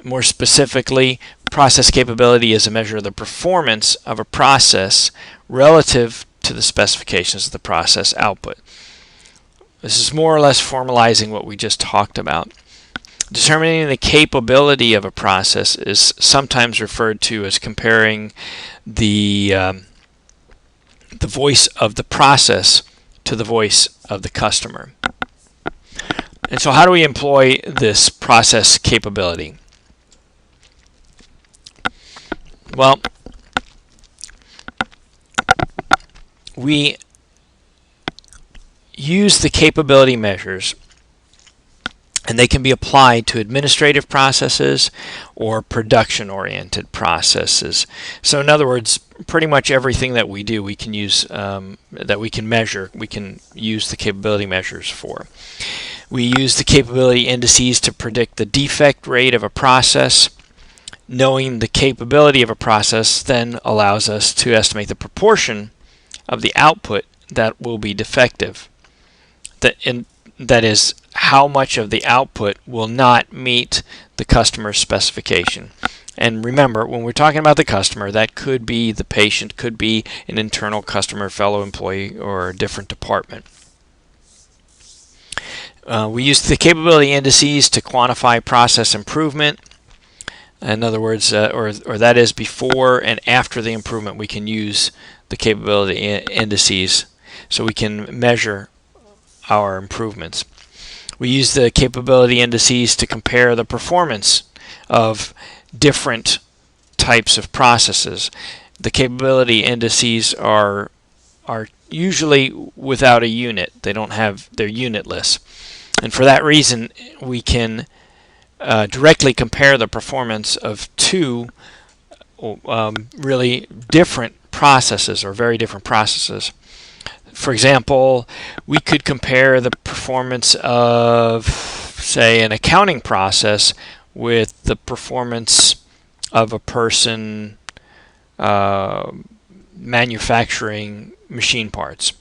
More specifically, process capability is a measure of the performance of a process relative to the specifications of the process output. This is more or less formalizing what we just talked about. Determining the capability of a process is sometimes referred to as comparing the voice of the process to the voice of the customer. And so how do we employ this process capability? Well, we use the capability measures, and they can be applied to administrative processes or production-oriented processes. So in other words, pretty much everything that we do, we can use, that we can measure, we can use the capability measures for. We use the capability indices to predict the defect rate of a process. Knowing the capability of a process then allows us to estimate the proportion of the output that will be defective. That is, how much of the output will not meet the customer's specification. And remember, when we're talking about the customer, that could be the patient, could be an internal customer, fellow employee, or a different department. We use the capability indices to quantify process improvement. In other words, or that is before and after the improvement, we can use the capability indices so we can measure our improvements. We use the capability indices to compare the performance of different types of processes. The capability indices are usually without a unit. They're unitless. And for that reason, we can directly compare the performance of two really different processes, or very different processes. For example, we could compare the performance of, say, an accounting process with the performance of a person manufacturing machine parts.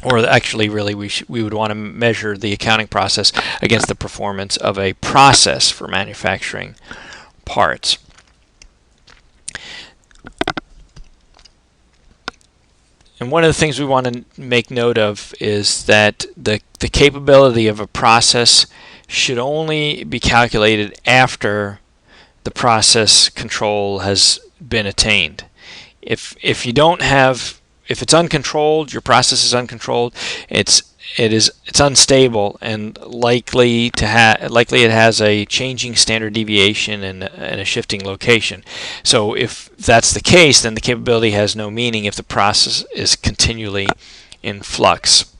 Or actually, really, we would want to measure the accounting process against the performance of a process for manufacturing parts. And one of the things we want to make note of is that the capability of a process should only be calculated after the process control has been attained. If it's uncontrolled, your process is uncontrolled, it's unstable and likely it has a changing standard deviation and a shifting location. So if that's the case, then the capability has no meaning if the process is continually in flux.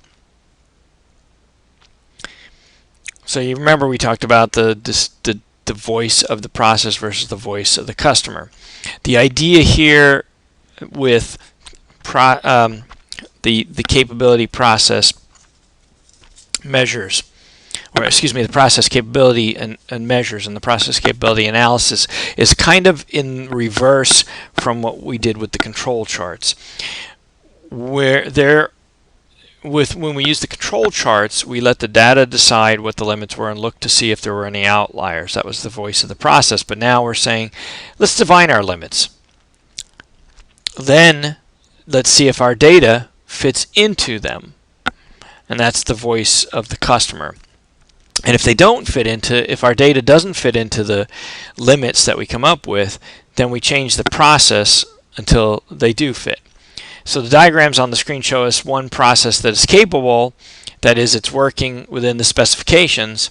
So you remember we talked about the voice of the process versus the voice of the customer. The idea here with the capability process measures, or excuse me, the process capability and measures and the process capability analysis is kind of in reverse from what we did with the control charts. When we use the control charts, we let the data decide what the limits were and look to see if there were any outliers. That was the voice of the process. But now we're saying, let's define our limits. Then let's see if our data fits into them. And that's the voice of the customer. And if our data doesn't fit into the limits that we come up with, then we change the process until they do fit. So the diagrams on the screen show us one process that is capable, that is, it's working within the specifications,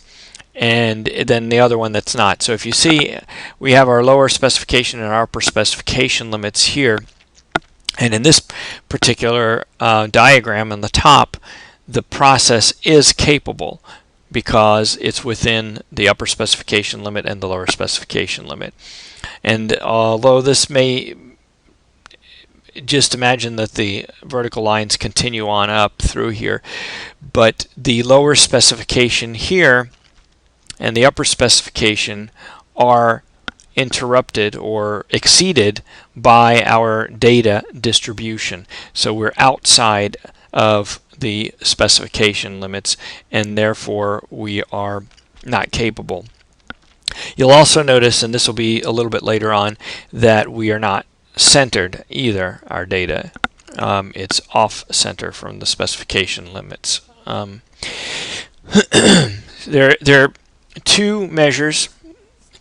and then the other one that's not. So if you see, we have our lower specification and our upper specification limits here. And in this particular diagram on the top, the process is capable because it's within the upper specification limit and the lower specification limit. And although this may, just imagine that the vertical lines continue on up through here, but the lower specification here and the upper specification are interrupted or exceeded by our data distribution. So we're outside of the specification limits, and therefore we are not capable. You'll also notice, and this will be a little bit later on, that we are not centered either, our data. It's off center from the specification limits. There are two measures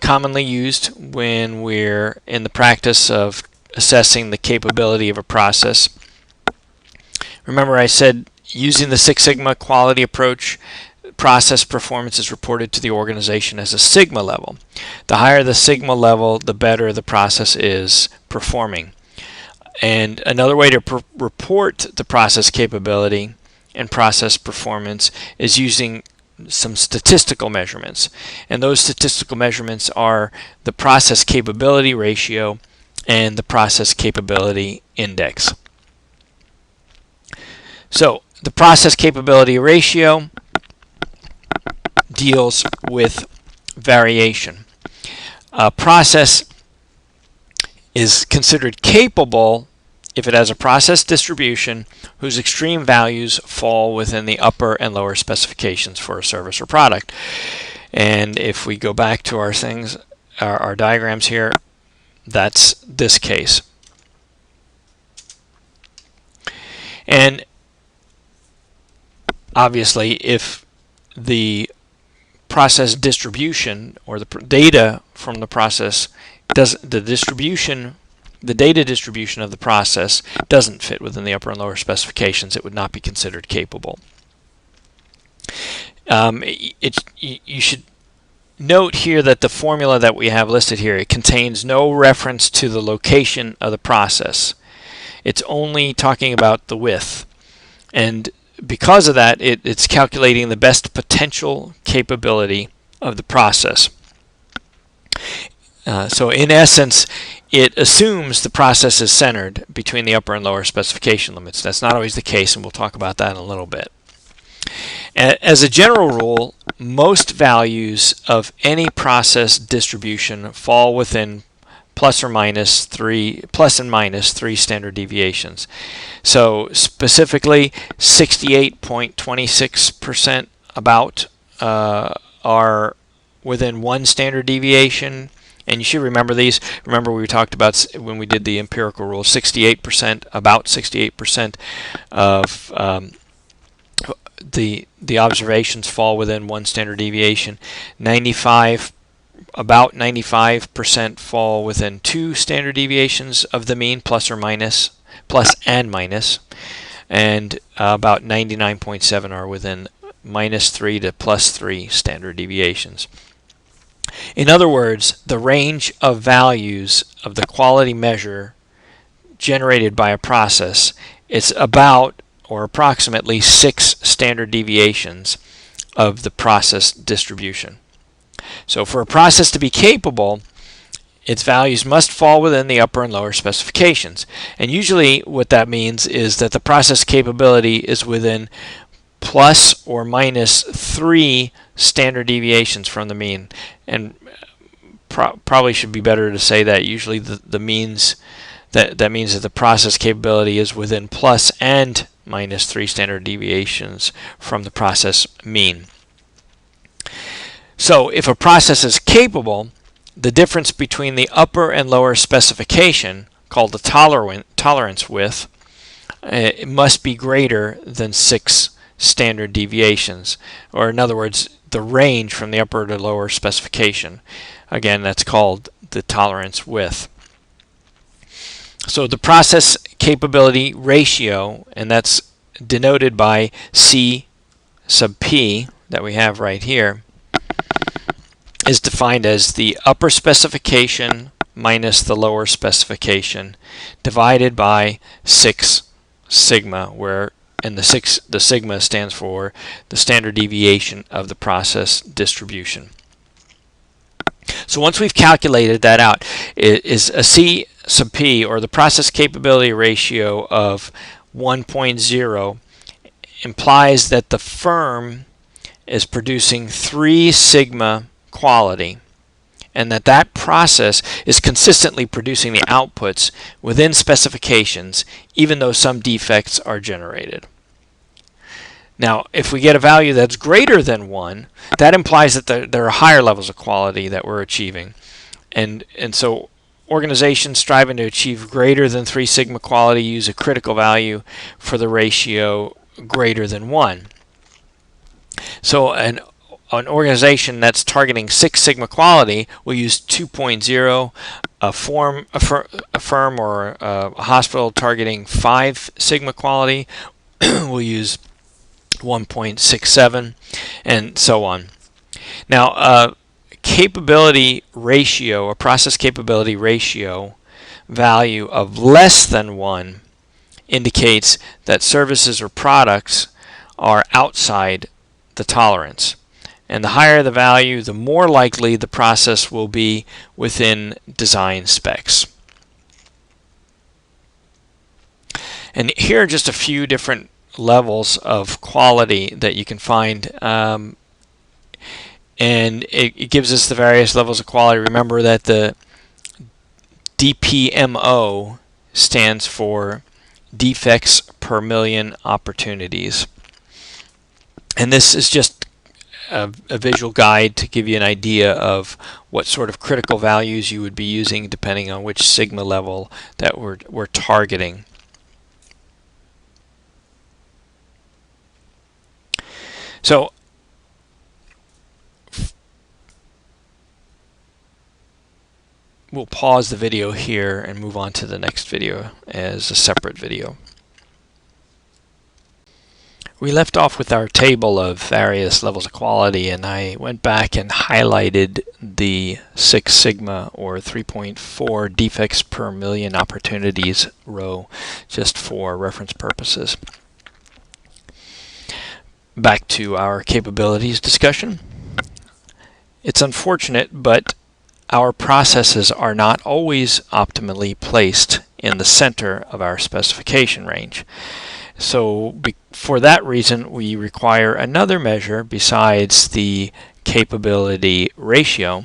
commonly used when we're in the practice of assessing the capability of a process. Remember, I said using the Six Sigma quality approach, process performance is reported to the organization as a sigma level. The higher the sigma level, the better the process is performing. And another way to report the process capability and process performance is using some statistical measurements. And those statistical measurements are the process capability ratio and the process capability index. So the process capability ratio deals with variation. A process is considered capable if it has a process distribution whose extreme values fall within the upper and lower specifications for a service or product. And if we go back to our things, our diagrams here, that's this case. And obviously, if the process distribution, or the data from the process, the data distribution of the process doesn't fit within the upper and lower specifications, it would not be considered capable. You should note here that the formula that we have listed here, it contains no reference to the location of the process. It's only talking about the width. And because of that, it's calculating the best potential capability of the process. So in essence, it assumes the process is centered between the upper and lower specification limits. That's not always the case, and we'll talk about that in a little bit. As a general rule, most values of any process distribution fall within plus and minus three standard deviations. So specifically, 68.26% about are within one standard deviation. And you should remember these. Remember we talked about when we did the empirical rule, 68%, about 68% of the observations fall within one standard deviation. About 95% fall within two standard deviations of the mean, plus and minus, and about 99.7 are within -3 to +3 standard deviations. In other words, the range of values of the quality measure generated by a process, it's about or approximately 6 standard deviations of the process distribution. So for a process to be capable, its values must fall within the upper and lower specifications. And usually what that means is that the process capability is within plus or minus 3 standard deviations from the mean. And probably should be better to say that usually that means that the process capability is within plus and minus 3 standard deviations from the process mean. So if a process is capable, the difference between the upper and lower specification, called the tolerance width, it must be greater than 6 standard deviations, or in other words, the range from the upper to lower specification. Again, that's called the tolerance width. So the process capability ratio, and that's denoted by C sub P that we have right here, is defined as the upper specification minus the lower specification divided by 6 sigma, where and the sigma stands for the standard deviation of the process distribution. So once we've calculated that out, it is a C sub P, or the process capability ratio of 1.0, implies that the firm is producing 3 sigma quality, and that process is consistently producing the outputs within specifications, even though some defects are generated. Now, if we get a value that's greater than 1, that implies that there are higher levels of quality that we're achieving. And so organizations striving to achieve greater than 3 sigma quality use a critical value for the ratio greater than 1. So an organization that's targeting 6 sigma quality will use 2.0. A firm or a hospital targeting 5 sigma quality will use 1.67, and so on. Now, capability ratio, a process capability ratio value of less than 1 indicates that services or products are outside the tolerance. And the higher the value, the more likely the process will be within design specs. And here are just a few different levels of quality that you can find, and it gives us the various levels of quality. Remember that the DPMO stands for defects per million opportunities, and this is just a visual guide to give you an idea of what sort of critical values you would be using depending on which sigma level that we're targeting. So we'll pause the video here and move on to the next video as a separate video. We left off with our table of various levels of quality, and I went back and highlighted the 6 sigma or 3.4 defects per million opportunities row just for reference purposes. Back to our capabilities discussion. It's unfortunate, but our processes are not always optimally placed in the center of our specification range. So for that reason, we require another measure besides the capability ratio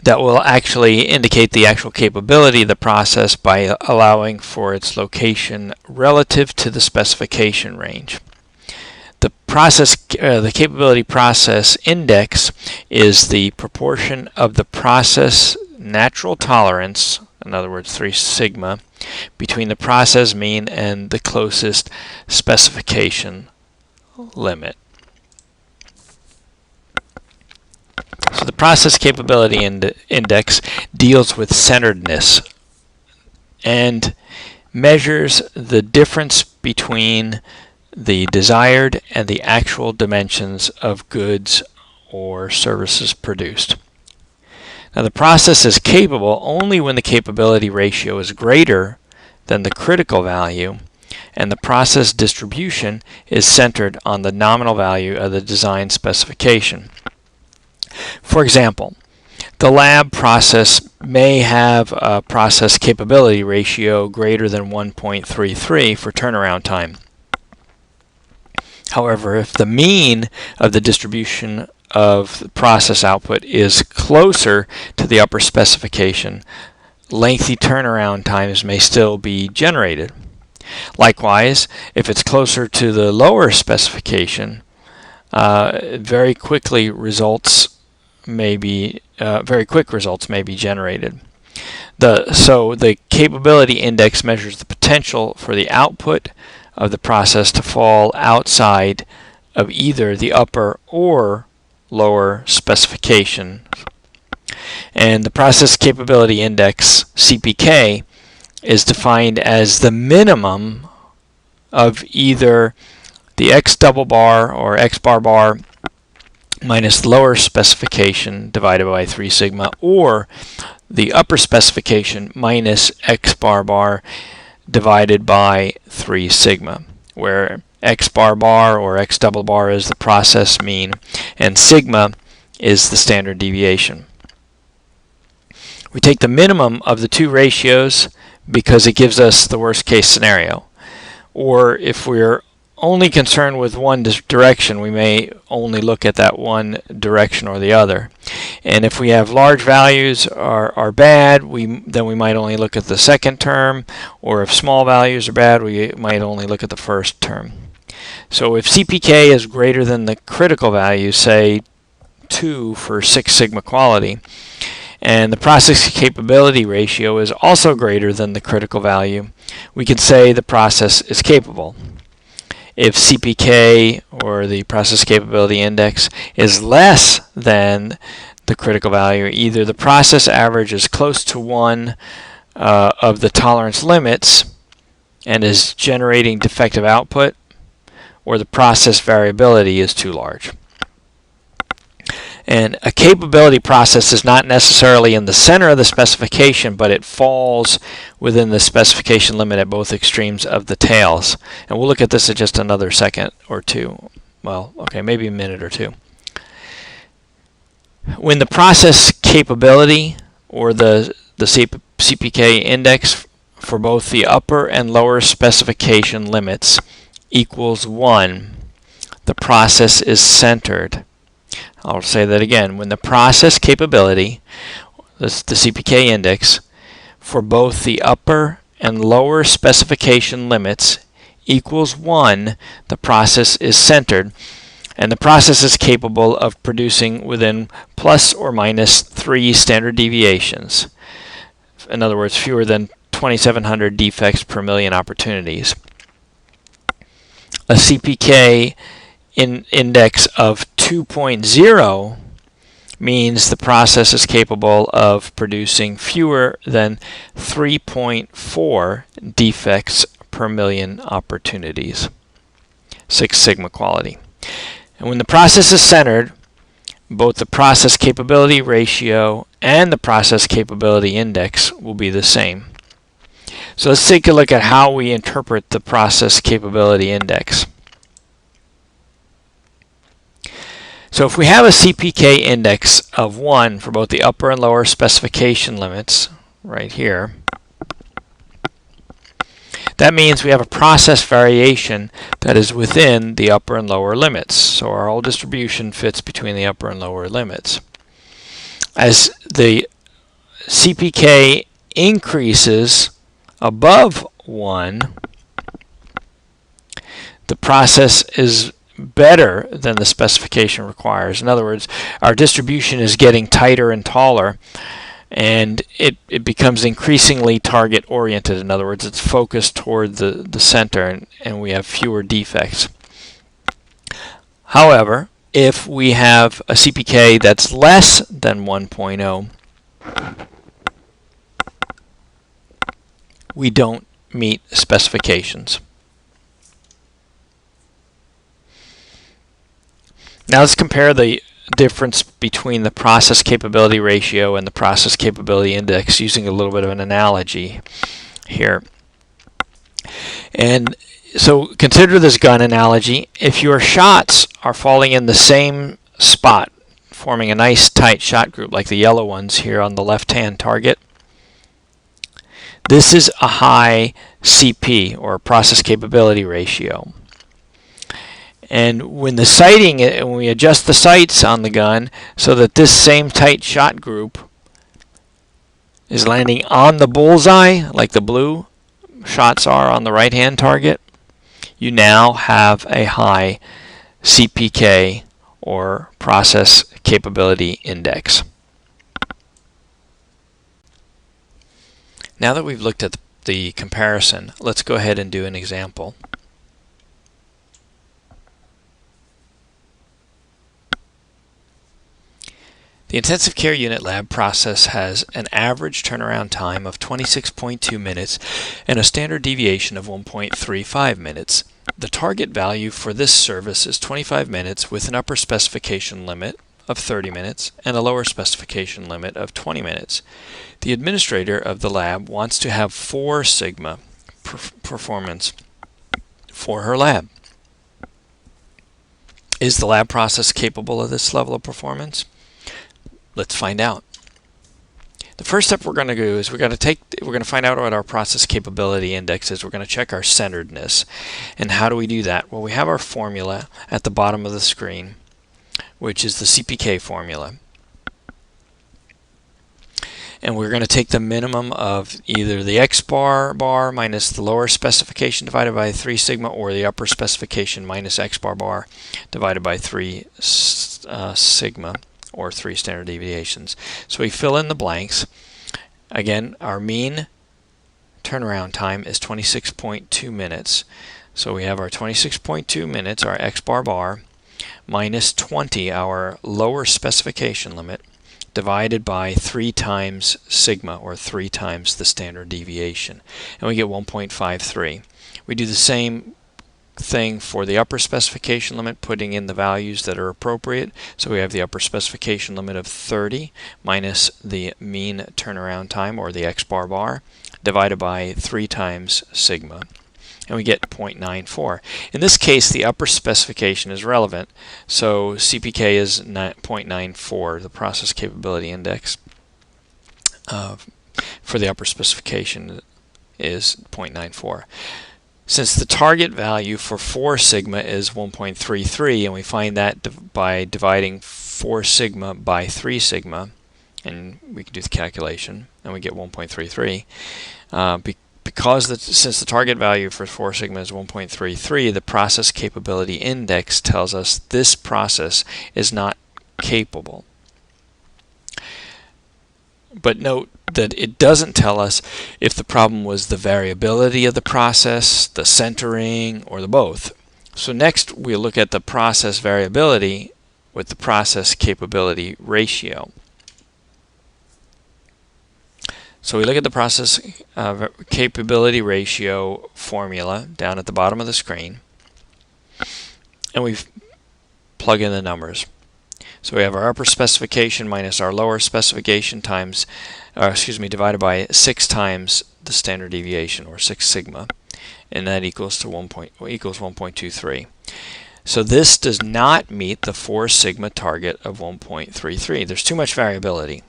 that will actually indicate the actual capability of the process by allowing for its location relative to the specification range. The capability process index is the proportion of the process natural tolerance, in other words 3 sigma, between the process mean and the closest specification limit. So the process capability index deals with centeredness and measures the difference between the desired and the actual dimensions of goods or services produced. Now the process is capable only when the capability ratio is greater than the critical value and the process distribution is centered on the nominal value of the design specification. For example, the lab process may have a process capability ratio greater than 1.33 for turnaround time. However, if the mean of the distribution of the process output is closer to the upper specification, lengthy turnaround times may still be generated. Likewise, if it's closer to the lower specification, very quick results may be generated. So the capability index measures the potential for the output of the process to fall outside of either the upper or lower specification. And the process capability index, CPK, is defined as the minimum of either the X double bar or X bar bar minus lower specification divided by 3 sigma, or the upper specification minus X bar bar divided by 3 sigma, where X bar bar or X double bar is the process mean and sigma is the standard deviation. We take the minimum of the 2 ratios because it gives us the worst case scenario. Or if we're only concerned with one direction, we may only look at that one direction or the other. And if we have large values are bad, then we might only look at the second term, or if small values are bad, we might only look at the first term. So if CPK is greater than the critical value, say 2 for 6 sigma quality, and the process capability ratio is also greater than the critical value, we can say the process is capable. If CPK, or the process capability index, is less than the critical value, either the process average is close to 1 of the tolerance limits and is generating defective output, or the process variability is too large. And a capability process is not necessarily in the center of the specification, but it falls within the specification limit at both extremes of the tails. And we'll look at this in just another second or two. Well, okay, maybe a minute or two. When the process capability, or the CPK index for both the upper and lower specification limits equals 1, the process is centered. I'll say that again. When the process capability, the CPK index, for both the upper and lower specification limits equals 1, the process is centered, and the process is capable of producing within plus or minus 3 standard deviations. In other words, fewer than 2,700 defects per million opportunities. A CPK index of 2.0 means the process is capable of producing fewer than 3.4 defects per million opportunities. 6 sigma quality. And when the process is centered, both the process capability ratio and the process capability index will be the same. So let's take a look at how we interpret the process capability index. So if we have a CPK index of 1 for both the upper and lower specification limits, right here, that means we have a process variation that is within the upper and lower limits. So our whole distribution fits between the upper and lower limits. As the CPK increases above 1, the process is better than the specification requires. In other words, our distribution is getting tighter and taller, and it becomes increasingly target oriented. In other words, it's focused toward the center, and we have fewer defects. However, if we have a CPK that's less than 1.0, we don't meet specifications. Now let's compare the difference between the process capability ratio and the process capability index using a little bit of an analogy here. And so consider this gun analogy. If your shots are falling in the same spot, forming a nice tight shot group like the yellow ones here on the left-hand target, this is a high CP, or process capability ratio. And when the sighting, when we adjust the sights on the gun so that this same tight shot group is landing on the bullseye, like the blue shots are on the right-hand target, you now have a high CPK, or process capability index. Now that we've looked at the comparison, let's go ahead and do an example. The intensive care unit lab process has an average turnaround time of 26.2 minutes and a standard deviation of 1.35 minutes. The target value for this service is 25 minutes with an upper specification limit of 30 minutes and a lower specification limit of 20 minutes. The administrator of the lab wants to have 4 sigma performance for her lab. Is the lab process capable of this level of performance? Let's find out. The first step we're going to do is we're going to find out what our process capability index is. We're going to check our centeredness. And how do we do that? Well, we have our formula at the bottom of the screen, which is the CPK formula. And we're going to take the minimum of either the X bar minus the lower specification divided by 3 sigma, or the upper specification minus X bar divided by 3 sigma, or 3 standard deviations. So we fill in the blanks. Again, our mean turnaround time is 26.2 minutes. So we have our 26.2 minutes, our X bar, minus 20, our lower specification limit, divided by 3 times sigma, or 3 times the standard deviation. And we get 1.53. We do the same thing for the upper specification limit, putting in the values that are appropriate. So we have the upper specification limit of 30 minus the mean turnaround time, or the X bar, divided by 3 times sigma, and we get 0.94. In this case, the upper specification is relevant, so CPK is 0.94. The process capability index for the upper specification is 0.94. Since the target value for 4 sigma is 1.33, and we find that by dividing 4 sigma by 3 sigma, and we can do the calculation, and we get 1.33. Since the target value for 4 sigma is 1.33, the process capability index tells us this process is not capable. But note that it doesn't tell us if the problem was the variability of the process, the centering, or the both. So next we'll look at the process variability with the process capability ratio. So we look at the process capability ratio formula down at the bottom of the screen, and we plug in the numbers. So we have our upper specification minus our lower specification times, divided by 6 times the standard deviation, or 6 sigma, and that equals 1.23. So this does not meet the 4 sigma target of 1.33. There's too much variability.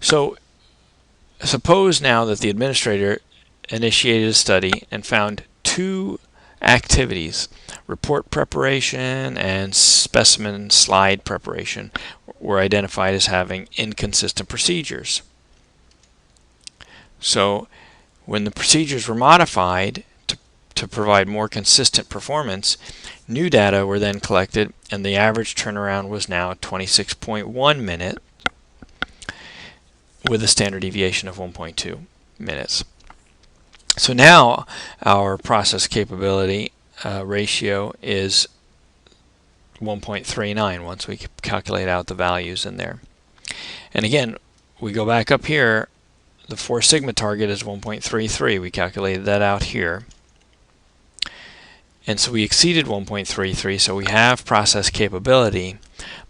So suppose now that the administrator initiated a study and found 2 activities, report preparation and specimen slide preparation, were identified as having inconsistent procedures. So when the procedures were modified to provide more consistent performance, new data were then collected, and the average turnaround was now 26.1 minutes with a standard deviation of 1.2 minutes. So now our process capability ratio is 1.39 once we calculate out the values in there. And again, we go back up here, the 4 sigma target is 1.33. We calculated that out here. And so we exceeded 1.33, so we have process capability,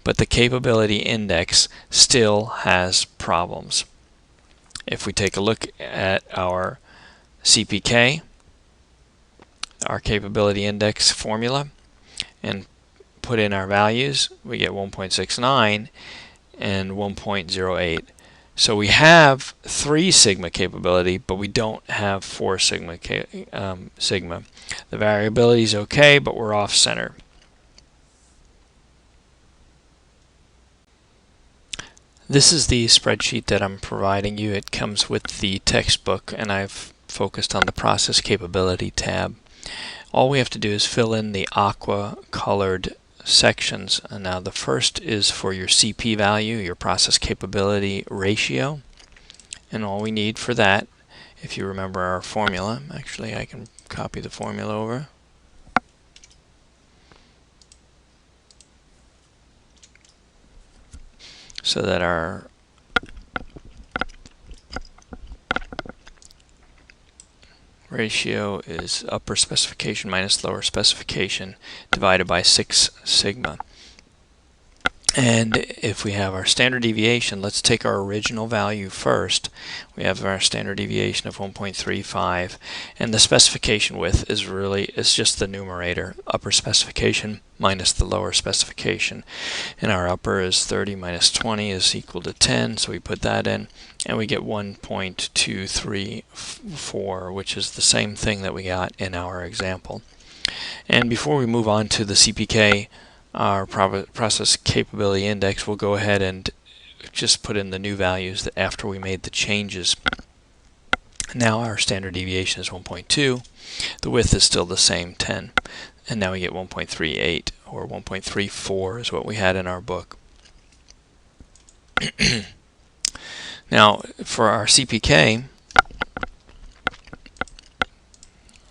but the capability index still has problems. If we take a look at our CPK, our capability index formula, and put in our values, we get 1.69 and 1.08. So we have 3 sigma capability, but we don't have 4 sigma. The variability is okay, but we're off center. This is the spreadsheet that I'm providing you. It comes with the textbook, and I've focused on the process capability tab. All we have to do is fill in the aqua colored sections. And now the first is for your CP value, your process capability ratio, and all we need for that, if you remember our formula, actually I can copy the formula over. So that our ratio is upper specification minus lower specification divided by 6 sigma. And if we have our standard deviation, let's take our original value first. We have our standard deviation of 1.35, and the specification width is just the numerator, upper specification minus the lower specification. And our upper is 30 minus 20 is equal to 10, so we put that in, and we get 1.234, which is the same thing that we got in our example. And before we move on to the CPK, our process capability index, we'll go ahead and just put in the new values that after we made the changes. Now our standard deviation is 1.2, the width is still the same, 10, and now we get 1.38, or 1.34 is what we had in our book. Now for our CPK,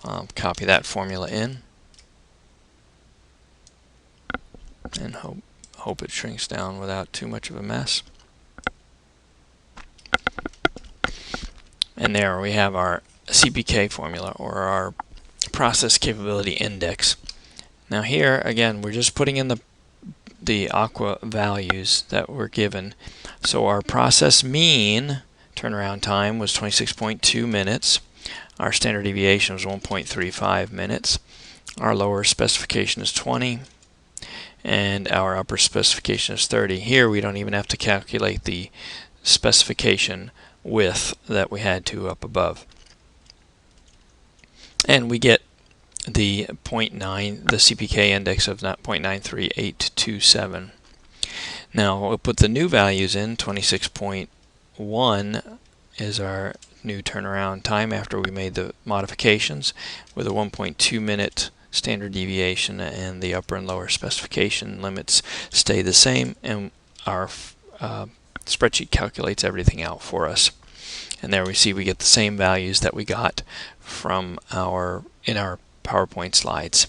I'll copy that formula in and hope it shrinks down without too much of a mess. And there we have our CPK formula, or our process capability index. Now here again we're just putting in the aqua values that were given. So our process mean turnaround time was 26.2 minutes. Our standard deviation was 1.35 minutes. Our lower specification is 20. And our upper specification is 30. Here we don't even have to calculate the specification width that we had to up above. And we get the 0.9, the CPK index of 0.93827. Now we'll put the new values in. 26.1 is our new turnaround time after we made the modifications, with a 1.2 minute standard deviation, and the upper and lower specification limits stay the same, and our spreadsheet calculates everything out for us. And there we see we get the same values that we got from in our PowerPoint slides.